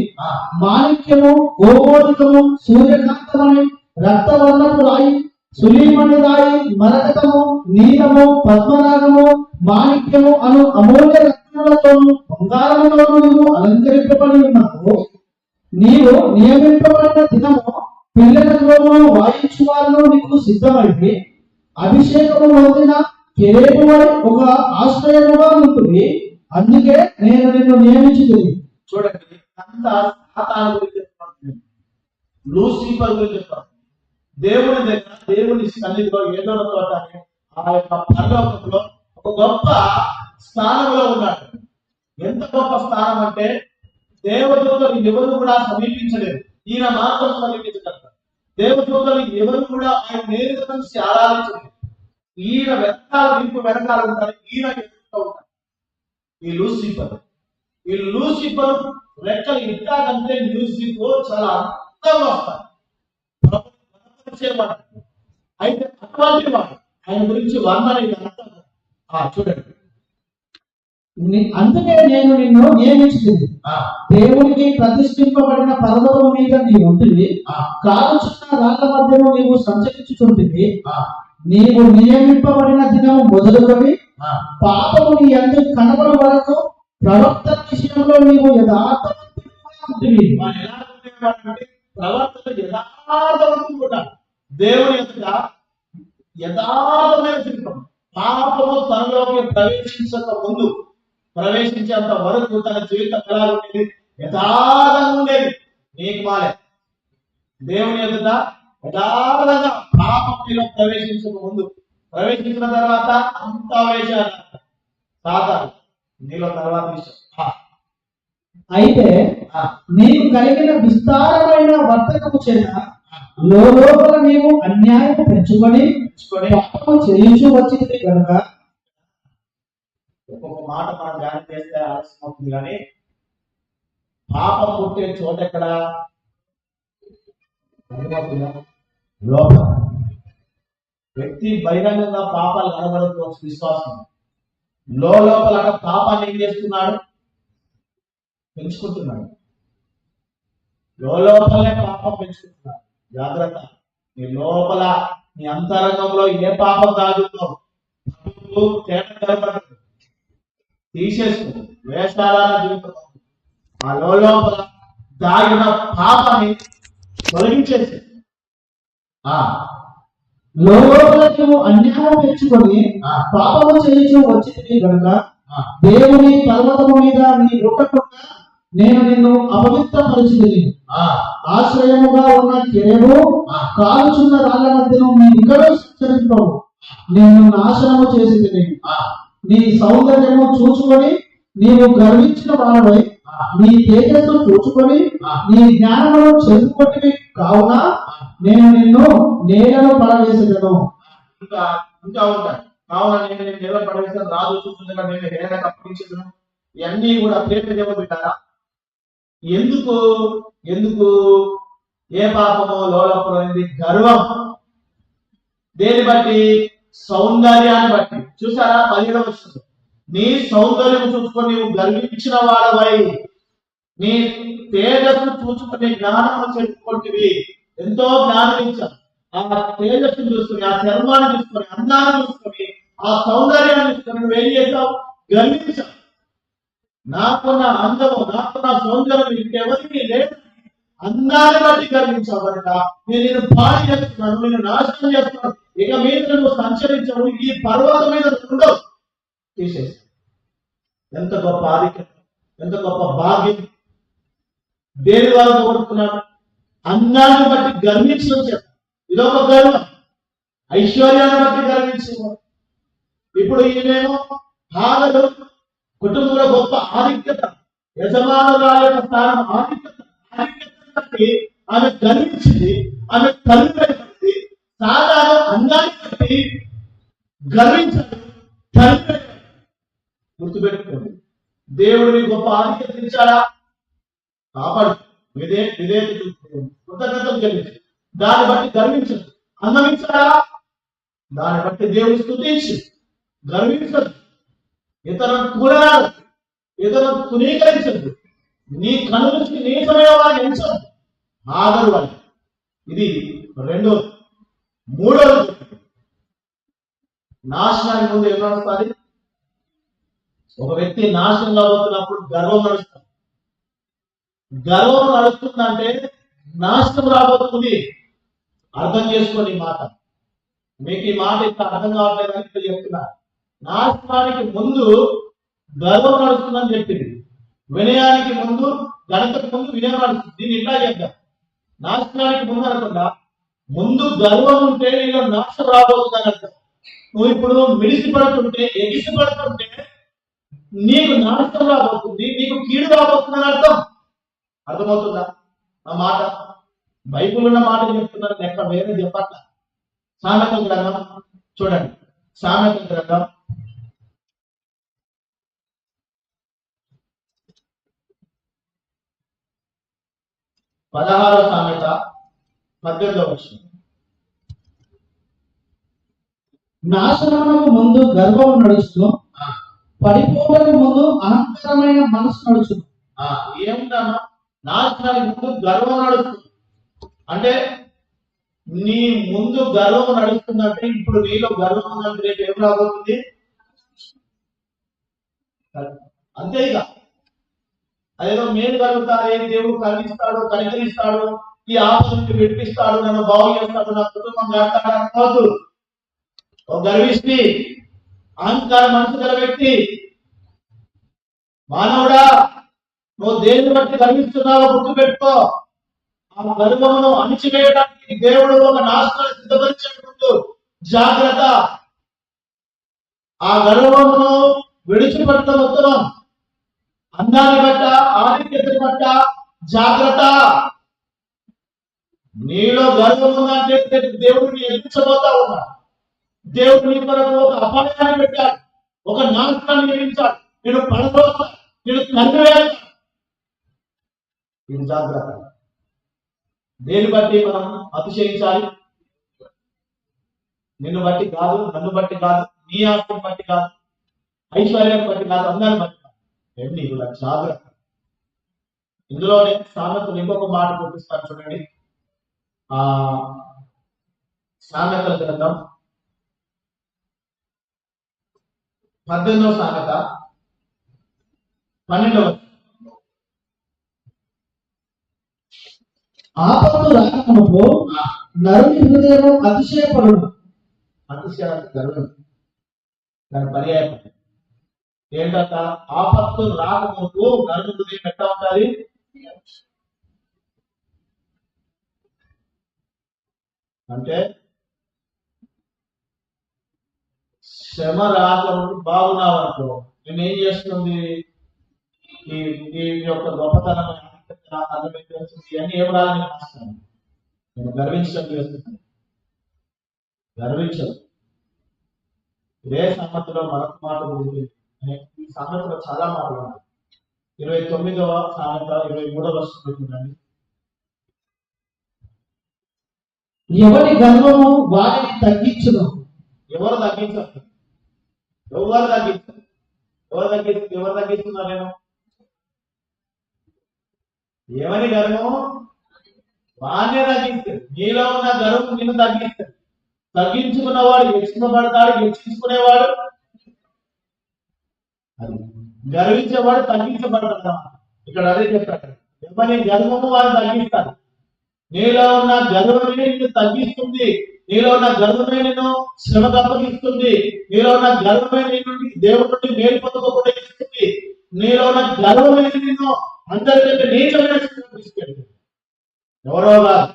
మాణిక్యము, గోమోదికము, సూర్యకాంతమని, రక్తవర్ణపు రాయి, సులీమణి రాయి, మరకతము, నీలము, పద్మరాగము, మాణిక్యము అను అమూల్య రత్నములతోను బంగారముతోను నీవు అలంకరింపబడి ఉన్నావు. నీవు నియమింపబడిన దినము పిల్లల ద్రోవము వాయించు వారిలో నీకు సిద్ధమైంది. అభిషేకము పొందిన కెరూబు వలె ఒక ఆశ్రయముగా ఉంటుంది. అందుకే నేను నిన్ను నియమించుతుంది. చూడండి, అంతా సాతాను గురించి చెప్తాను, లూసిఫర్ గురించి చెప్తాను. దేవుని దగ్గర, దేవుని సన్నిధిలో ఏదో తోట ఆ యొక్క పరలోకంలో ఒక గొప్ప స్థానంలో ఉన్నాడు. ఎంత గొప్ప స్థానం అంటే దేవదూతలు ఎవరు కూడా సమీపించలేరు, ఈయన మాత్రం సమీపించగలరు. దేవదూతలు ఎవరు కూడా ఆయన నేరుగా కలిసి ఆరాధించలేరు. ఈయన వెనకాల ఉంటారు, ఈయన ఎదురుగా ఉంటారు. ఈ లూసిఫర్ రెక్కలు ఇట్లాగంటే మ్యూజిక్ చాలా అందంగా వస్తారు, అయితే అటువంటి వాడు ఆయన గురించి వర్ణన చూడండి. అందుకే నేను నిన్ను నియమించింది. దేవునికి ప్రతిష్ఠింపబడిన పర్వతము మీద నీ ఉంటుంది. కాలుచున్న రాళ్ల మధ్యను నీవు సంచరించుచుంటుంది. నీవు నియమింపబడిన దినము మొదలుకొని పాపము నీ యందు కనబడి వరకు ప్రవక్త విషయంలో నీవు యథార్థవంతుడిగా ఉంటుంది. ప్రవర్తన యథార్థవంతుడు, దేవుని యొక్క యథార్థమైన జీవితం. పాపము తనలోకి ప్రవేశించేంత వరకు తన జీవితం ఎలా ఉండేది? యథార్థంగా ఉండేది. నీకు మాలే దేవుని ఎదుట యథార్థంగా పాపంలో ప్రవేశించిన తర్వాత అంత వేశారు సాధారణ నీలో తర్వాత విషయం. అయితే నీకు కలిగిన విస్తారమైన వర్తకము చేత లోపల నీవు అన్యాయం పెంచుకొని పాపము చేయించు వచ్చింది కనుక. ఒక్కొక్క మాట మనం ధ్యానం చేస్తే ఆలస్యం అవుతుంది, కానీ పాపం పుట్టే చోట ఎక్కడ? లోపల. వ్యక్తి బహిరంగంగా పాపాలు కనబడకపోవచ్చు, విశ్వాసం లోపల పాపాన్ని ఏం చేస్తున్నాడు? పెంచుకుంటున్నాడు. లోపలే పాపం పెంచుకుంటున్నాడు. జాగ్రత్త, నీ లోపల నీ అంతరంగంలో ఏ పాపం దాగుతుందో తీసేసుకో. వేషాల జీవితం ఆ లోపల దాగిన పాపాన్ని తొలగించేసి లోపల నువ్వు అన్యాయం పెంచుకొని పాపము చేయించు వచ్చింది కనుక దేవుని పర్వతము మీద నీ ఉండకుండా నేను నిన్ను అపవిత్రపరిచింది. ఆశ్రయముగా ఉన్న కెరూబు కాలుచున్న రాళ్ల మధ్యను నీ ఇక్కడ సంచరింపవు. నిన్ను నాశనము చేసింది. నీ సౌందర్యము చూచుకొని నీవు గర్వించిన వాడవై నీ తేజస్సు చూచుకొని నీ జ్ఞానమును చెరుపుకొట్టి కావున నేను నిన్ను నేలను పడవేసేదను. ఇంకా ఉంటాయి. కావున నేను నేల పడవేసాను, రాజు చూస్తుండగా నేను నేలకు అప్పగించేదను. ఇవన్నీ కూడా ప్రేమ దేవ పెట్టారా? ఎందుకు ఏ పాపమో లోపలైంది? గర్వం. దేని బట్టి? సౌందర్యాన్ని బట్టి. చూసారా 17వ వచనం, నీ సౌందర్యం చూసుకొని నువ్వు గర్వించిన వాడవై నీ తేజస్సు చూసుకుని జ్ఞానము చెప్పుకుంటువి. ఎంతో జ్ఞానం ఇచ్చాను. ఆ తేజస్సును చూసుకుని, ఆ చర్మాన్ని చూసుకొని, అందాన్ని చూసుకొని ఆ సౌందర్యాన్ని నువ్వు ఏం చేస్తావు? గర్వించావు. నాకున్న అందము, నాకున్న సౌందర్యం ఇంకెవరికి లేదు, అందాన్ని బట్టి గర్వించావు కనుక నేను పాడు చేస్తున్నాను, నేను నాశనం చేస్తున్నాను, ఇక మీద నువ్వు సంచరించవు, ఈ పర్వతం మీద ఉండవు, తీసేసి. ఎంత గొప్ప ఆధిక్యత, ఎంత గొప్ప భాగ్యం! దేని ద్వారా కోరుకున్నాడు? అందాన్ని బట్టి గర్వించడం చేత. ఇదొక గర్వం. ఐశ్వర్యాన్ని బట్టి గర్వించేవాడు. ఇప్పుడు ఈయనేమో హాగరు కుటుంబంలో గొప్ప ఆధిక్యత, యజమానురాల యొక్క స్థానం, ఆధిక్యతను బట్టి ఆమె గర్వించింది, ఆమె తల్లిపడింది. సాధారణ అందాన్ని బట్టి గర్వించాడు, తల్లి. గుర్తుపెట్టుకోండి, దేవుడిని గొప్ప ఆధిక్యత ఇచ్చాడా? కాపాడు, విధేయత చూపుకోండి, కృతజ్ఞతలు చెల్లించు, దాన్ని బట్టి గర్వించదు. అందమించాడా? దాన్ని బట్టి దేవుడు స్తుతించు, గర్వించదు, ఇతరులను కూడరాదు, ఇతరులను తునీకరించదు, నీ కనుదృష్టి నీచమైన వారిని ఎంచదు. ఆదరు వారి. ఇది రెండోది. మూడోది, నాశనానికి ముందు ఏం నడుస్తుంది? ఒక వ్యక్తి నాశనం కాబోతున్నప్పుడు గర్వం నడుస్తుంది. గర్వం నడుస్తుందంటే నాశనం రాబోతుంది. అర్థం చేసుకోండి ఈ మాట. మీకు ఈ మాట ఇక్కడ అర్థం కావట్లేదని ఇక్కడ చెప్తున్నా. నాశనానికి ముందు గర్వం నడుస్తుందని చెప్పింది. వినయానికి ముందు, ఘనతకు ముందు వినయం నడుస్తుంది. దీన్ని ఇట్లా చెప్తాం. నాశనానికి ముందు అనకుండా ముందు గర్వం ఉంటే నీలో నాశనం రాబోతుందని అర్థం. నువ్వు ఇప్పుడు మిడిసి పడుతుంటే, ఎగిసి పడుతుంటే నీకు నాశనం రాబోతుంది, నీకు కీడు రాబోతుందని అర్థం. అర్థమవుతుందా ఆ మాట? బైబిల్ ఉన్న మాట చెప్తున్నాను, ఎక్కడ వేరే చెప్పట్ల. సామెతల గ్రంథం చూడండి. సామెతల గ్రంథం 16వ సామెత 18వ వచనం. నాశనమునకు ముందు గర్వము నడుచును, పడిపోవడానికి ముందు అహంకారమైన మనసు నడుచును. ఏముందన్నా? నాశనానికి ముందు గర్వం నడుస్తుంది. అంటే నీ ముందు గర్వం నడుస్తుందంటే ఇప్పుడు నీలో గర్వం ఉందంటే రేపు ఏం రాబోతుంది? అంతే. ఇక అదేదో మేలు కలుగుతారే, దేవుడు కలిగిస్తాడు, కనికరిస్తాడు, ఈ ఆపద నుండి విడిపిస్తాడు, నన్ను బాగు చేస్తాడు, నా కుటుంబం కడతాడు అనుకోవద్దు. ఒక గర్విష్టి, అహంకార మనసు గల వ్యక్తి. మానవుడా, నువ్వు దేన్ని బట్టి గర్విస్తున్నావో గుర్తుపెట్టుకో. ఆ గర్వమును అణిచివేయడానికి దేవుడు ఒక నాశనాన్ని సిద్ధపరిచేటప్పుడు జాగ్రత్త. ఆ గర్వమును విడిచిపెట్టడం ఉత్తమం. అందాన్ని బట్ట, ఆధిక్యతను బట్ట జాగ్రత్త. నీలో గర్వం ఉందంటే దేవుడిని ఎదిరించబోతా ఉన్నాడు. దేవుడు నీ కొరకు ఒక అపాయాన్ని పెట్టాడు, ఒక నాశనాన్ని నిర్మించాడు. నేను పడబోతా, నేను కనివేయాలి. ఇది జాగ్రత్త. దేని బట్టి మనం అతిశయించాలి? నిన్ను బట్టి కాదు, నన్ను బట్టి కాదు, నీ ఆస్తిని బట్టి కాదు, ఐశ్వర్యాన్ని బట్టి కాదు, అందాన్ని బట్టి కాదు. ఏంటి ఇలా జాగ్రత్త. ఇందులోనే సామెతలు ఇంకొక మాట చూపిస్తాను చూడండి. సామెతల గ్రంథం 18వ సామెత 12వ. ఆపత్తు రాకమునకు నరుని హృదయము అతిశయపడును. అతిశయానికి గర్వం, దాని పర్యాయం ఏంటంట? ఆపత్తు రాకమునకు నరుని హృదయం ఎట్లా ఉండాలి? అంటే శ్రమ రాకముందు బాగున్నావనుకో, నేను ఏం చేస్తుంది? ఈ యొక్క గొప్పతనం ఇవన్నీ ఏం రాలని రాస్తాను. నేను గర్వించడం చేస్తున్నాను. గర్వించదు. ఇదే సామెతలో మరొక మాట ఉంటుంది. ఈ సామెతలో చాలా మాటలు ఉన్నాయి. 29వ సామెత 23వ వచనం చూడండి. ఎవరి గర్వము వారిని తగ్గించును. ఎవరు తగ్గించారు? ఎవరు తగ్గిస్తారు? ఎవరు తగ్గిస్తున్నారు? నేను ఏమని గర్వం? వాన్నే తగ్గిస్తారు. నీలో ఉన్న గర్వం నిన్ను తగ్గిస్తారు. తగ్గించుకున్నవాడు హెచ్చించబడతాడు, హెచ్చించుకునేవాడు అది గర్వించేవాడు తగ్గించబడతాడు. ఇక్కడ అదే చెప్పాడు, ఎవరి గర్వము వారు తగ్గిస్తారు. నీలో ఉన్న గర్వమే నిన్ను తగ్గిస్తుంది, నీలో ఉన్న గర్వమే నిన్ను శ్రమకు అప్పగిస్తుంది, నీలో ఉన్న గర్వమే నిన్ను దేవుడి నుండి మేలు పొందుకోకుండా ఇస్తుంది, నీలో ఉన్న గర్వమే నిన్ను అందరికంటే నీచమైన స్థితిలో తీసుకెళ్తుంది. ఎవరో కాదు,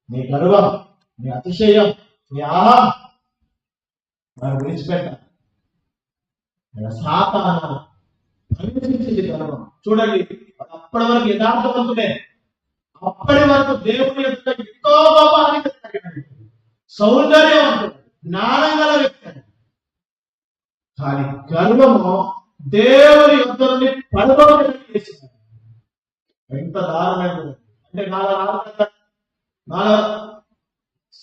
నీ గర్వం, నీ అతిశయం, నీ ఆహం వారు విడిచిపెట్టాలి. సాతాను ప్రవేశించింది గర్వం. చూడండి, అప్పటి వరకు యథార్థవంతుడే, అప్పటి వరకు దేవుని యొక్క ఎంతో గొప్ప సౌందర్యవంతుడు, జ్ఞానం గల వ్యక్తి. కానీ గర్వము దేవుని యుద్ధ నుండి పడగొట్టడం చేసింది. ఎంత దారుణమైనది అంటే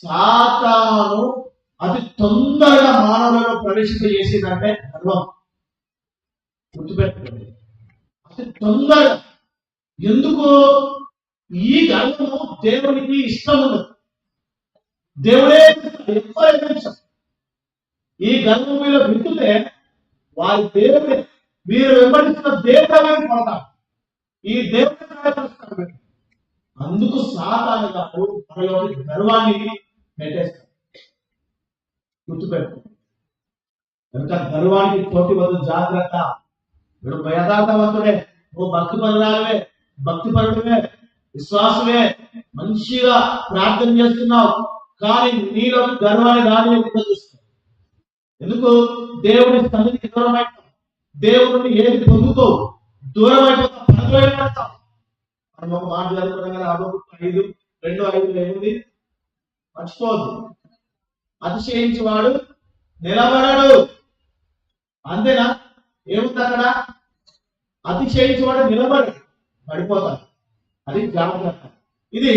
సాతాను అతి తొందరగా మానవులలో ప్రవేశింపజేసిందంటే గర్వం. గుర్తుపెట్టుకోండి, అతి తొందరగా. ఎందుకు? ఈ గర్వము దేవునికి ఇష్టం ఉండదు, దేవుడే ఎక్కువ నిమిషం. ఈ గర్వం మీద వింటుతే వారి దేవుడే, వీరు వెంబడిస్తున్న దేవుడే పడతారు, ఈ దేవుడు. అందుకు సాతాను గారు మనలోని గర్వాన్ని పెట్టేస్తారు. గుర్తుపెట్టు, కనుక గర్వానికి పోటీ వద్దు, జాగ్రత్త. ఇప్పుడు యథార్థవంతుడే, నువ్వు భక్తిపరుడువే, విశ్వాసమే, మంచిగా ప్రార్థన చేస్తున్నావు, కానీ నీలో గర్వాన్ని రానియకుండా చూస్తావు. ఎందుకు? దేవుని సన్నిధికి దూరం అయిపోతావు, దేవుడిని ఏది పొందుతావు, దూరం అయిపోతావు, పడతావు. మనం ఒక మాట జరుగుతున్నాం కదా, Haggai 5:2-5 ఏముంది? మర్చిపోవద్దు. అతిశయించేవాడు నిలబడడు. అంతేనా? ఏముంది అక్కడ? అతిశయించేవాడు నిలబడు, పడిపోతాడు. అది జాగ్రత్త. ఇది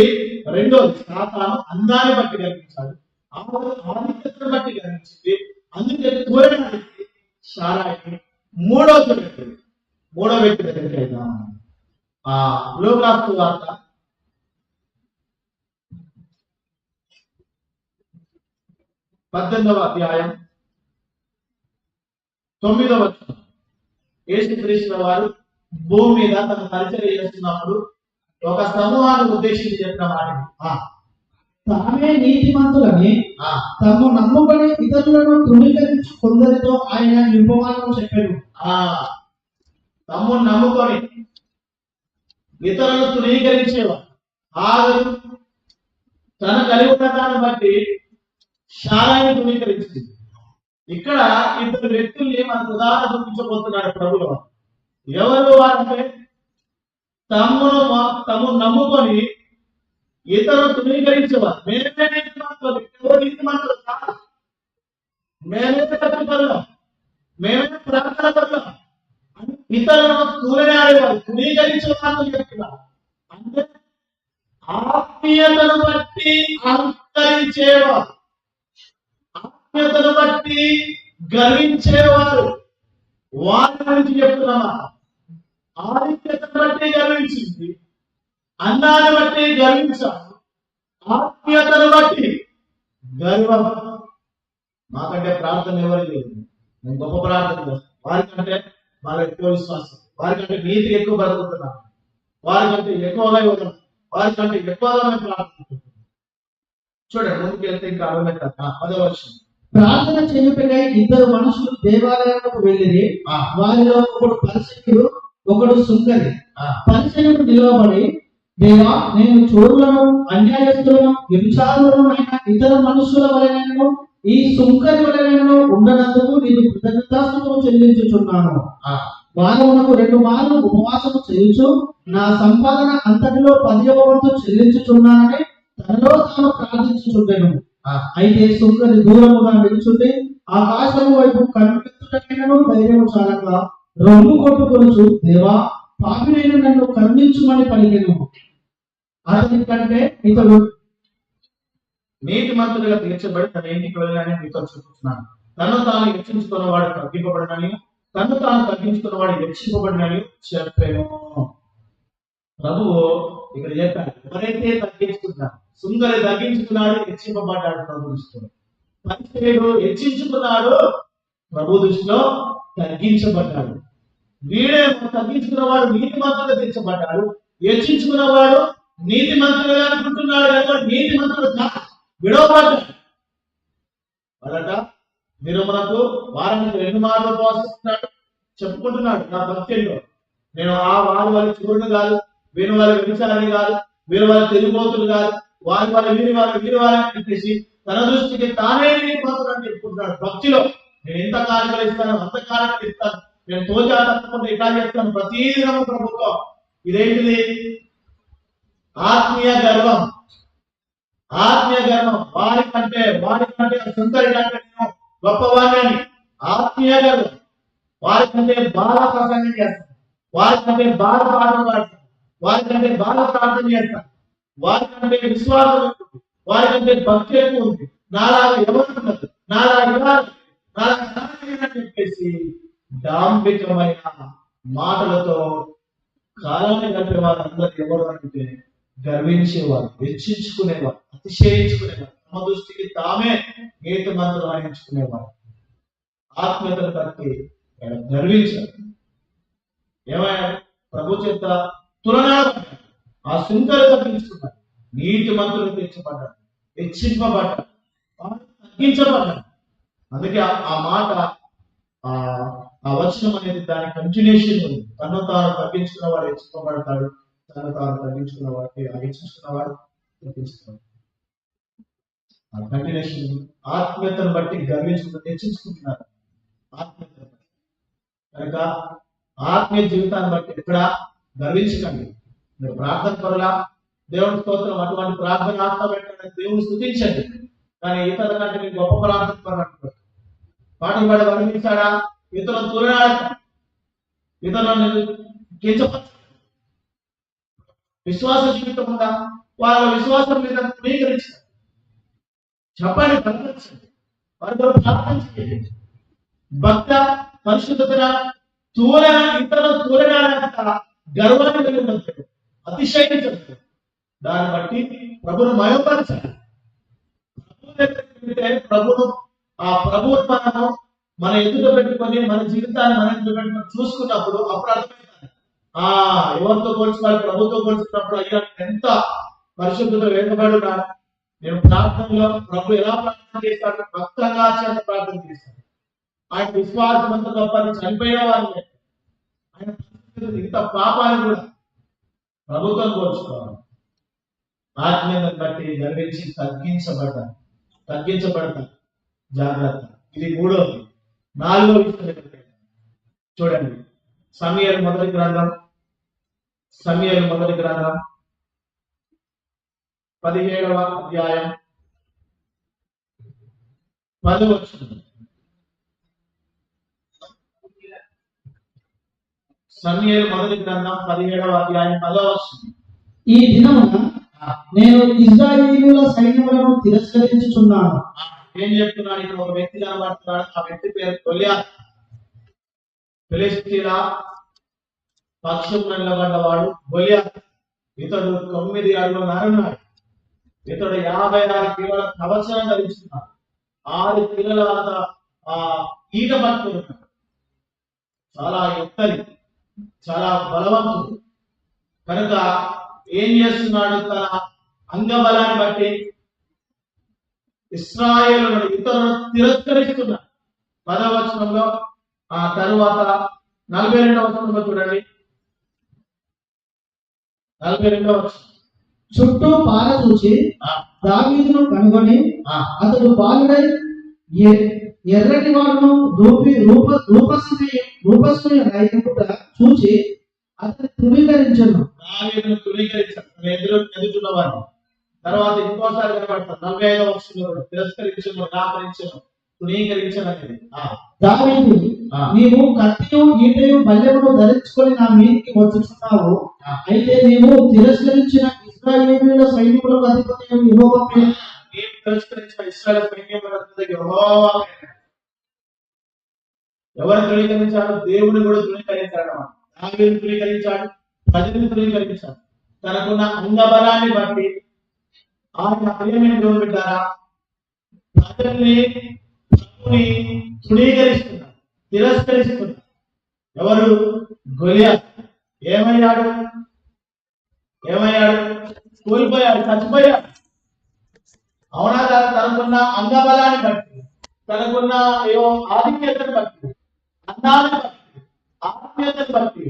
రెండోది, సాతాను అందాన్ని బట్టి గర్వించాడు, ఆధిక్యతను బట్టి గర్వించింది, అందుకే కోరడానికి సారాయి. మూడో వ్యక్తి దగ్గరికి వెళ్దాం. లోకాసు వార్త 18వ అధ్యాయం 9వ వచనం. యేసుక్రీస్తు వారు భూమి మీద తన పరిచర్య చేస్తున్నప్పుడు ఒక సమూహాన్ని ఉద్దేశించి చెప్పిన మాట, తామే నీతిమంతులని తమ నమ్ముకొని ఇతరులను తృణీకరించు కొందరితో ఆయన ఉపమానం చెప్పాడు. తమ్ముని నమ్ముకొని ఇతరులను తృణీకరించేవాడు, ఆదరు తన కలిగి ఉన్న దాన్ని బట్టి శాలాన్ని తృణీకరించింది. ఇక్కడ ఇద్దరు వ్యక్తుల్ని మనకు ఉదాహరణ చూపించబోతున్నాడు ప్రభువు. ఎవరు వారంటే, తమ్మును నమ్ముకొని ఇతరులు తృణీకరించేవారు. మేమే నీతిమంతులు, ఎవరు నీతిమంతులు కాదు, మేమే భక్తిపరులం, మేమే ప్రార్థన పరులం అని ఇతరులను తూలనాడేవారు, తృణీకరించేవారు చెప్తున్నారు. అంటే ఆత్మీయతను బట్టి అహంకరించేవారు, ఆత్మీయతను బట్టి గర్వించేవారు, వారి గురించి చెప్తున్నామా. ఆధిక్యతను బట్టి గర్వించింది, అన్నాన్ని బట్టి గర్వించాను, ఆత్మీయతను బట్టి గర్వం. మాకంటే ప్రార్థన ఎవరు లేదు, నేను గొప్ప ప్రార్థన చేస్తాను, వారికంటే వాళ్ళ ఎక్కువ విశ్వాసం, వారికంటే నీతికి ఎక్కువ బ్రతుకుతున్నాను, వారికంటే ఎక్కువగా ఇవ్వడం, వారికంటే ఎక్కువగా మేము ప్రార్థిస్తున్నాం. చూడండి, ముందుకు వెళ్తే ఇంకా 10వ వచనం. ప్రార్థన చేయుటకై ఇద్దరు మనుషులు దేవాలయాలకు వెళ్ళిరి. వారిలో ఒకడు పరిసయ్యుడు, ఒకడు సుంకరి. పరిసయ్యుడు నిలవబడి, దేవా, నేను చోరులను, అన్యాయస్తులను, వ్యభిచారులను అయిన ఇతర మనుషుల వలెనను ఈ సుంకరి వలెనను ఉండనందుకు నేను కృతజ్ఞతాస్తుతులు చెల్లించుచున్నాను. వారమునకు 2 మార్లు ఉపవాసము చేయుచు నా సంపాదన అంతటిలో 10వ వంతు చెల్లించుచున్నానని తనలో తాను ప్రార్థించుచుండెను. అయితే సుంకరి దూరముగా నిలుచుండి ఆకాశము వైపు కన్నుకెత్తుటకైనను ధైర్యము చాలక రొమ్ము కొట్టుకొనుచు, దేవా, పాపినైన నన్ను కరుణించుమని పలికెను. అతని కంటే ఇతడు నీతిమంతుడిగా తీర్చబడి తన ఇంటికి వెళ్ళాలని మీతో చెప్తున్నాను. తను తాను హెచ్చించుకున్నవాడు తగ్గింపబడినని, తను తాను తగ్గించుకున్నవాడు హెచ్చింపబడినని చెప్పాను. ప్రభువు ఇక్కడ చెప్పాడు, ఎవరైతే తగ్గించుకున్నాడు, సుందరి తగ్గించుకున్నాడు, హెచ్చింపబడ్డాడు ప్రభు దృష్టిలో. పరిచయుడు హెచ్చించుకున్నాడు, ప్రభు దృష్టిలో తగ్గించబడ్డాడు. వీడే తగ్గించుకున్నవాడు నీతిమంతులుగా తీర్చబడ్డాడు, హెచ్చించుకున్నవాడు నీతిమంతులుగా అనుకుంటున్నాడు కానీ వాడు నీతిమంతుడు కాదు, విడవబడ్డాడు. వాళ్ళట విరమణకు వారానికి 2 మార్లు ఉపవాసిస్తున్నాడు, చెప్పుకుంటున్నాడు నా భక్తుల్లో నేను ఆ వారి వాళ్ళ చిగురుడు కాదు, వీరి వాళ్ళ వ్యభిచారిని కాదు, వీరి వాళ్ళ తిరుగుబోతులు కాదు, వీరి వాళ్ళని చెప్పేసి తన దృష్టికి తానే నీతిమంతుడు అని చెప్పుకుంటున్నాడు. భక్తిలో నేను ఎంత కానుకలు ఇస్తాను, అంత కానుకలు ఇస్తాను, నేను తోచా తప్పకుండా ఇట్లా చేస్తాను, ప్రతి దినము ప్రభుత్వం. ఇదేంటిది? ఆత్మీయ గర్వం. ఆత్మీయ గర్వం. వాడికంటే సుందరి కంటే నేను గొప్పవాడిని. ఆత్మీయ గర్వం. వారికంటే బాగా ప్రసంగం చేస్తాను, వారికంటే బాగా పాటలు పాడతాను, వారికంటే బాగా ప్రార్థన చేస్తాను, వారికంటే విశ్వాసం ఉంటుంది, వారికంటే భక్తి ఎక్కువ ఉంది, నాలాగా ఎవరు ఉండదు, నాలాగా చెప్పేసి డాంబికమైన మాటలతో కాలాన్ని గడిపే వారందరూ ఎవరు అంటే గర్వించేవారు, హెచ్చించుకునేవారు, అతిశయించుకునేవారు, తమ దృష్టికి తామే నీతిమంతులు వహించుకునేవారు. ఆత్మీయతను బట్టి గర్వించారు. ఏమైనా ప్రభు చేత తులనాడబడ్డాడు, ఆ సుందరి తగ్గించుకున్నాడు, నీతిమంతులు తీర్చబడ్డాడు, హెచ్చింపబడ్డాడు, తగ్గించబడ్డాడు. అందుకే ఆ మాట ఆ వచనం అనేది దాని కంటిన్యూషన్ ఉంది. తను తాను తగ్గించుకున్నవాడు హెచ్చింపబడతాడు, తను తాను తగ్గించుకున్నవాడు హెచ్చించుకున్నవాడు తగ్గించుకున్నాడు. ఆ కంటిన్యూషన్ ఆత్మీయతను బట్టి గర్వించుకుంటూ హెచ్చించుకుంటున్నారు. ఆత్మీయతను బట్టి కనుక ఆత్మీయ జీవితాన్ని బట్టి ఎక్కడ గర్వించకండి. మీరు ప్రార్థన పరులా, దేవుని స్తోత్రం, అటువంటి ప్రార్థన ఆత్మ పెట్టండి, దేవుని స్తుతించండి. కానీ ఇతరుల కంటే మీకు గొప్ప ప్రార్థన పరులు అంటున్నారు. పాటలు పాడి వర్ణించాడా, ఇతరులను తులనాడ, ఇతరులను కించపరచు. విశ్వాస జీవితం ఉందా? వాళ్ళ విశ్వాసం మీద స్వీకరించారు. చెప్పండి, బలపరచండి, వారితో ప్రార్థన చేయండి. భక్త పరిశుద్ధత ఇతరుల తూలనాడంత గర్వాన్ని కలిగి ఉండదు, అతిశయించదు. దాన్ని బట్టి ప్రభును మయోపరచాలి. ప్రభును మనము మన ఎదుట పెట్టుకొని మన జీవితాన్ని మన ఎదుట పెట్టుకొని చూసుకున్నప్పుడు అప్పుడు అర్థమవుతుంది. ఎవరితో పోల్చుకోవాలి? ప్రభుత్వం పోల్చుకున్నప్పుడు అయ్యా ఎంత పరిశుద్ధత వెనుకబడి ఉన్నాడు. నేను ప్రార్థనలో ప్రభు ఎలా ప్రార్థన చేస్తాడు? భక్తంగా చేత ప్రార్థన చేస్తాడు. ఆయన విశ్వాసం అంత గొప్పది, చనిపోయిన వారు ఆయన ఇంత పాపాన్ని కూడా ప్రభుత్వం పోల్చుకోవాలి. ఆత్మీయతను బట్టి గర్వించి తగ్గించబడతారు. జాగ్రత్త. ఇది 3వది. 4వ విషయం చూడండి, సమూయేలు మొదటి గ్రంథం 17వ అధ్యాయం 10వ వచనం. సమూయేలు మొదటి గ్రంథం 17వ అధ్యాయం 10వ వచనం. ఈ దినమున నేను ఇశ్రాయేలీయుల సైన్యములను తిరస్కరించుచున్నాను. ఏం చెప్తున్నాడు? ఇక్కడ ఒక వ్యక్తి కనబడుతున్నాడు. ఆ వ్యక్తి పేరు గొలియాతు. ఫిలిష్తీయుల పక్షం నిలబడ్డవాడు గొలియాతు. ఇతడు 9 అడుగులున్నర ఉన్నాడు. ఇతడు 56 కిలోల కవచం ధరించున్నాడు. 6 కిలోల ఈట పట్టుకున్నాడు. చాలా ఎత్తరి, చాలా బలవంతుడు. కనుక ఏం చేస్తున్నాడు? తన అంగబలాన్ని బట్టి ఇశ్రాయేలును ఇతరులను తిరస్కరిస్తున్నాడు. 10వ వచనంలో, ఆ తరువాత 42వ వచనంలో చూడండి, 42వ వచనం. చుట్టూ పార చూచి దావీదును కనుగొని అతడు బాలుడై ఎర్రటి వాడును రూపస్సుని రైతుట చూచి అతన్ని తృణీకరించను. దావీదును తృణీకరించాడు, ఎదురున్నవాడిని. తర్వాత ఇంకోసారి కనబడతాడు 45వ వచనంలో కూడా తిరస్కరించను, నిరాకరించను, తృణీకరించను అనేది. దావీదు, నీవు కత్తియు ఈటయు బల్లెమును ధరించుకొని నా మీదికి వచ్చుచున్నావు. అయితే నీవు తిరస్కరించిన ఇశ్రాయేలీయుల సైన్యములకు అధిపతి యెహోవా పేరు. నీవు తిరస్కరించిన ఇశ్రాయేలు సైన్యములకు అధిపతి యెహోవా పేరు. ఎవరు తృణీకరించాడు? దేవుని కూడా తృణీకరించాడు. దావీదును తృణీకరించాడు, ప్రజలను తృణీకరించాడు. తనకున్న అంగబలాన్ని బట్టి ఆయన ప్రియమైన దేవుని బిడ్డారా ప్రజల్ని ప్రభుని తృణీకరిస్తున్నారు, తిరస్కరిస్తున్నారు. ఎవరు? గొలియాతు. ఏమయ్యాడు? కూలిపోయాడు, చచ్చిపోయాడు. అవునా కదా? తనకున్న అంగబలాన్ని బట్టి, తనకున్న ఆధిక్యతను బట్టి, అందాన్ని బట్టి, ఆత్మీయతను బట్టి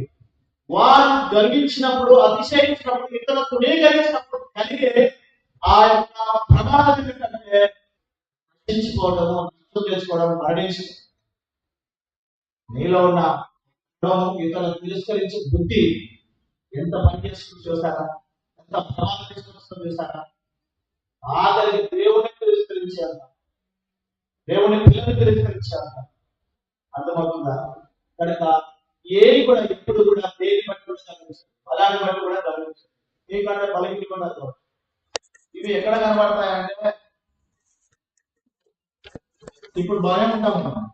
వారు గర్వించినప్పుడు, అతిశయించినప్పుడు, ఇతరులు తృణీకరించినప్పుడు కలిగే ఆ యొక్క ప్రమాదం ఏంటంటే రక్షించుకోవడము, నష్టం చేసుకోవడం, మరణించడం. నీలో ఉన్న ఇతరులు తిరస్కరించే బుద్ధి ఎంత పనిచేస్తుందో చూసారా? ఎంత ప్రమాదం తీసుకొస్తుందో చూసారా? ఆఖరికి దేవుని తిరస్కరించేంత, దేవుని పిల్లలు తిరస్కరించేంత. అర్థమవుతుందా? కనుక ఏది కూడా ఎప్పుడు కూడా దేని బట్టి కూడా గమనించాలి, బలాన్ని బట్టి కూడా గమనించాలి. మీకంటే బలహీన కూడా ఇవి ఎక్కడ కనబడతాయంటే ఇప్పుడు బాగానే ఉంటాం మనం.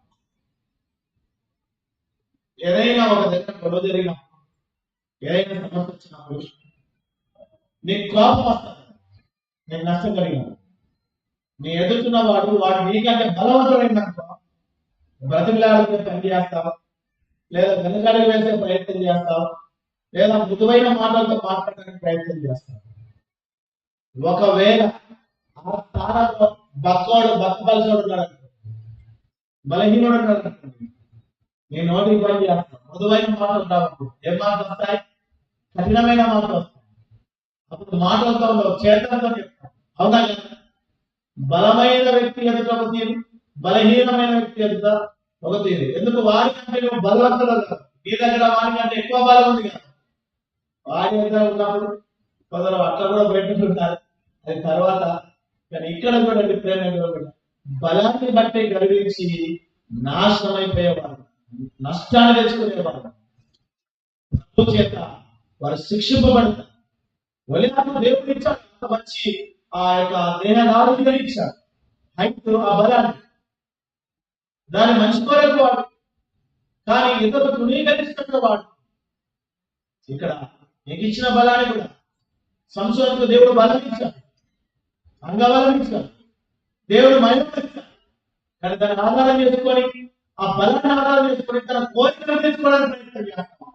ఏదైనా ఒక దగ్గర గొడవ జరిగినప్పుడు, ఏదైనా సమస్య వచ్చినప్పుడు నీకు కోపం వస్తుంది, నీకు నష్టం కలిగినప్పుడు, నీ ఎదుర్కొన్న వాడు నీకంటే బలవంతుడైందనుకో బ్రతిమలాడితే పని చేస్తావు, లేదా వెనకడుగు వేసే ప్రయత్నం చేస్తావు, లేదా మృదువైన మాటలతో మాట్లాడడానికి ప్రయత్నం చేస్తావు. ఒకవేళ ఆ స్థానంలో బక్కపలసోడు ఉన్నాడు, బలహీనుడు ఉన్నాడు, నీ నోటికి పని చేస్తావు, మృదువైన మాటలు ఉంటావు. ఏం మాటలు వస్తాయి? కఠినమైన మాటలు వస్తాయి. అప్పుడు మాటలతో చేతలతో చెప్తావు. అవునా కదా? బలమైన వ్యక్తి ఎదుట ఒక తీరు, బలహీనమైన వ్యక్తి ఎదుట ఒక తీరు. ఎందుకు? వారికంటే నువ్వు బలవంతుడు కదా, నీ దగ్గర వారికంటే ఎక్కువ బలం ఉంది కదా. వారి దగ్గర ఉన్నప్పుడు కొందరు అట్లా కూడా బయటకుంటారు. అది తర్వాత కానీ ఇక్కడ కూడా ప్రేమ బలాన్ని బట్టి గర్వించి నాశనం అయిపోయేవారు, నష్టాన్ని తెచ్చుకునేవారు. ప్రభు చేత వారు శిక్షింపబడతారు. వలియాకు దేవుడు ఇచ్చాడు, మంచి ఆ యొక్క దేహదారుడిగా ఇచ్చాడు, హైట్, ఆ బలాన్ని. దాన్ని మంచి కొరకు వాడు, కానీ ఇతరులు తృణీకరిస్తున్న వాడు. ఇక్కడ నీకు ఇచ్చిన బలాన్ని కూడా సంసోనుకు దేవుడు బలం ఇచ్చాడు, అంగబలం ఇచ్చాడు, దేవుడు మహిమ ఇచ్చాడు. కానీ దాన్ని ఆధారం చేసుకొని, ఆ బలాన్ని ఆధారం చేసుకొని తన కోరికలు తెచ్చుకోవడానికి ప్రయత్నం చేస్తాం.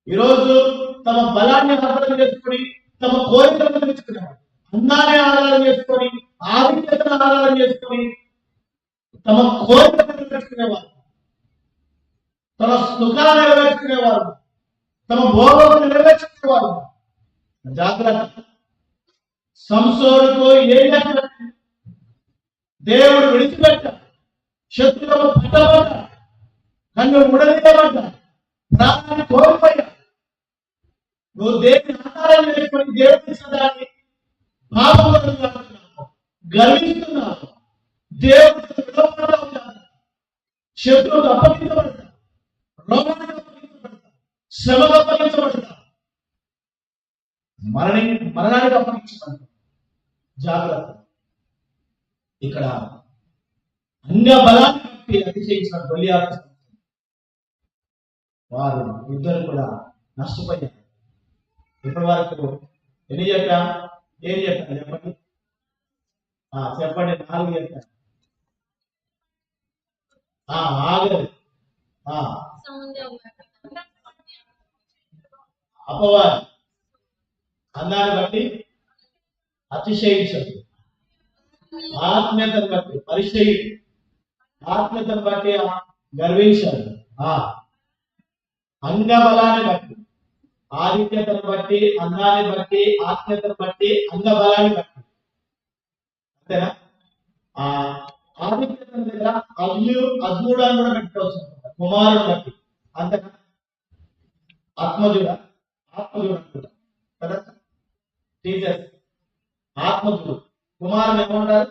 ఈరోజు తమ బలాన్ని ఆధారం చేసుకొని, తమ కోరికలను తెచ్చుకునేవాడు, అందాన్ని ఆధారం చేసుకొని, ఆధిక్యతను ఆధారం చేసుకొని తమ కోరికలను తెచ్చుకునేవారు, తమ సుఖాన్ని నెరవేర్చుకునేవారు, తమ భోగం నెరవేర్చుకునేవారు. జాగ్రత్త. సంసోనుకు ఏం చేస్తాడు? దేవుడు విడిచిపెట్టాడు, శత్రువులు పట్టబడ్డా, కన్ను ఉడదీయబడ్డా, ప్రాణాన్ని కోల్పోయా. నువ్వు దేవుని ఆధారం చేసుకొని దేవుని ఇచ్చినదాన్ని పాపం గర్విస్తున్నావు, దేవుడు శత్రువులు అప్పగించబడతా, రోగానికి అప్పగించబడతా, శ్రమకు అప్పగించబడతా, మరణానికి అప్పగించబడతా. జాగ్రత్త. ఇక్కడ అంగబలాన్ని బట్టి అతిశయించిన గొలియాతు వారు ఇద్దరు కూడా నష్టపోయారు. ఇప్పటి వరకు ఎన్ని చెప్పా? ఏం చెప్పాను చెప్పండి? చెప్పండి. 4 చెప్పాను. ఆగదు. అపవాది అందాన్ని బట్టి అతిశయించదు, ఆత్మీయతను బట్టి పరిచయం, ఆత్మీయతను బట్టి గర్వించాడు, అంగబలాన్ని బట్టి, ఆధిక్యతను బట్టి, అందాన్ని బట్టి, ఆత్మీయతను బట్టి, అంగబలాన్ని బట్టి. అంతేనా? ఆధిక్యతను దగ్గర అద్ముడు అని కూడా పెట్టుకోవచ్చు, కుమారుడు బట్టి. అంతేనా? ఆత్మజుడ అనుకుంటా కదా టీచర్స్. ఆత్మజుడు, కుమారుడు ఏమంటారు?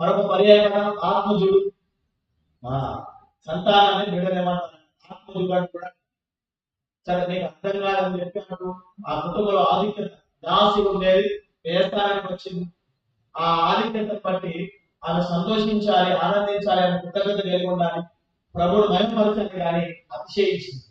మరొక పర్యాయం ఆత్మజుడు. సంతానాన్ని బిడ్డలు ఏమంటారు? ఆత్మజుడు అని కూడా. సరే, నీకు అర్థం కాదని చెప్పినప్పుడు ఆ కుటుంబంలో ఆధిక్యత దాసి ఉండేది, వ్యవస్థానానికి వచ్చింది. ఆ ఆధిక్యతను బట్టి ఆమె సంతోషించాలి, ఆనందించాలి అని కృతజ్ఞత కలిగి ఉండాలి, ప్రభువును మహిమపరచాలి, కానీ అతిశయించింది.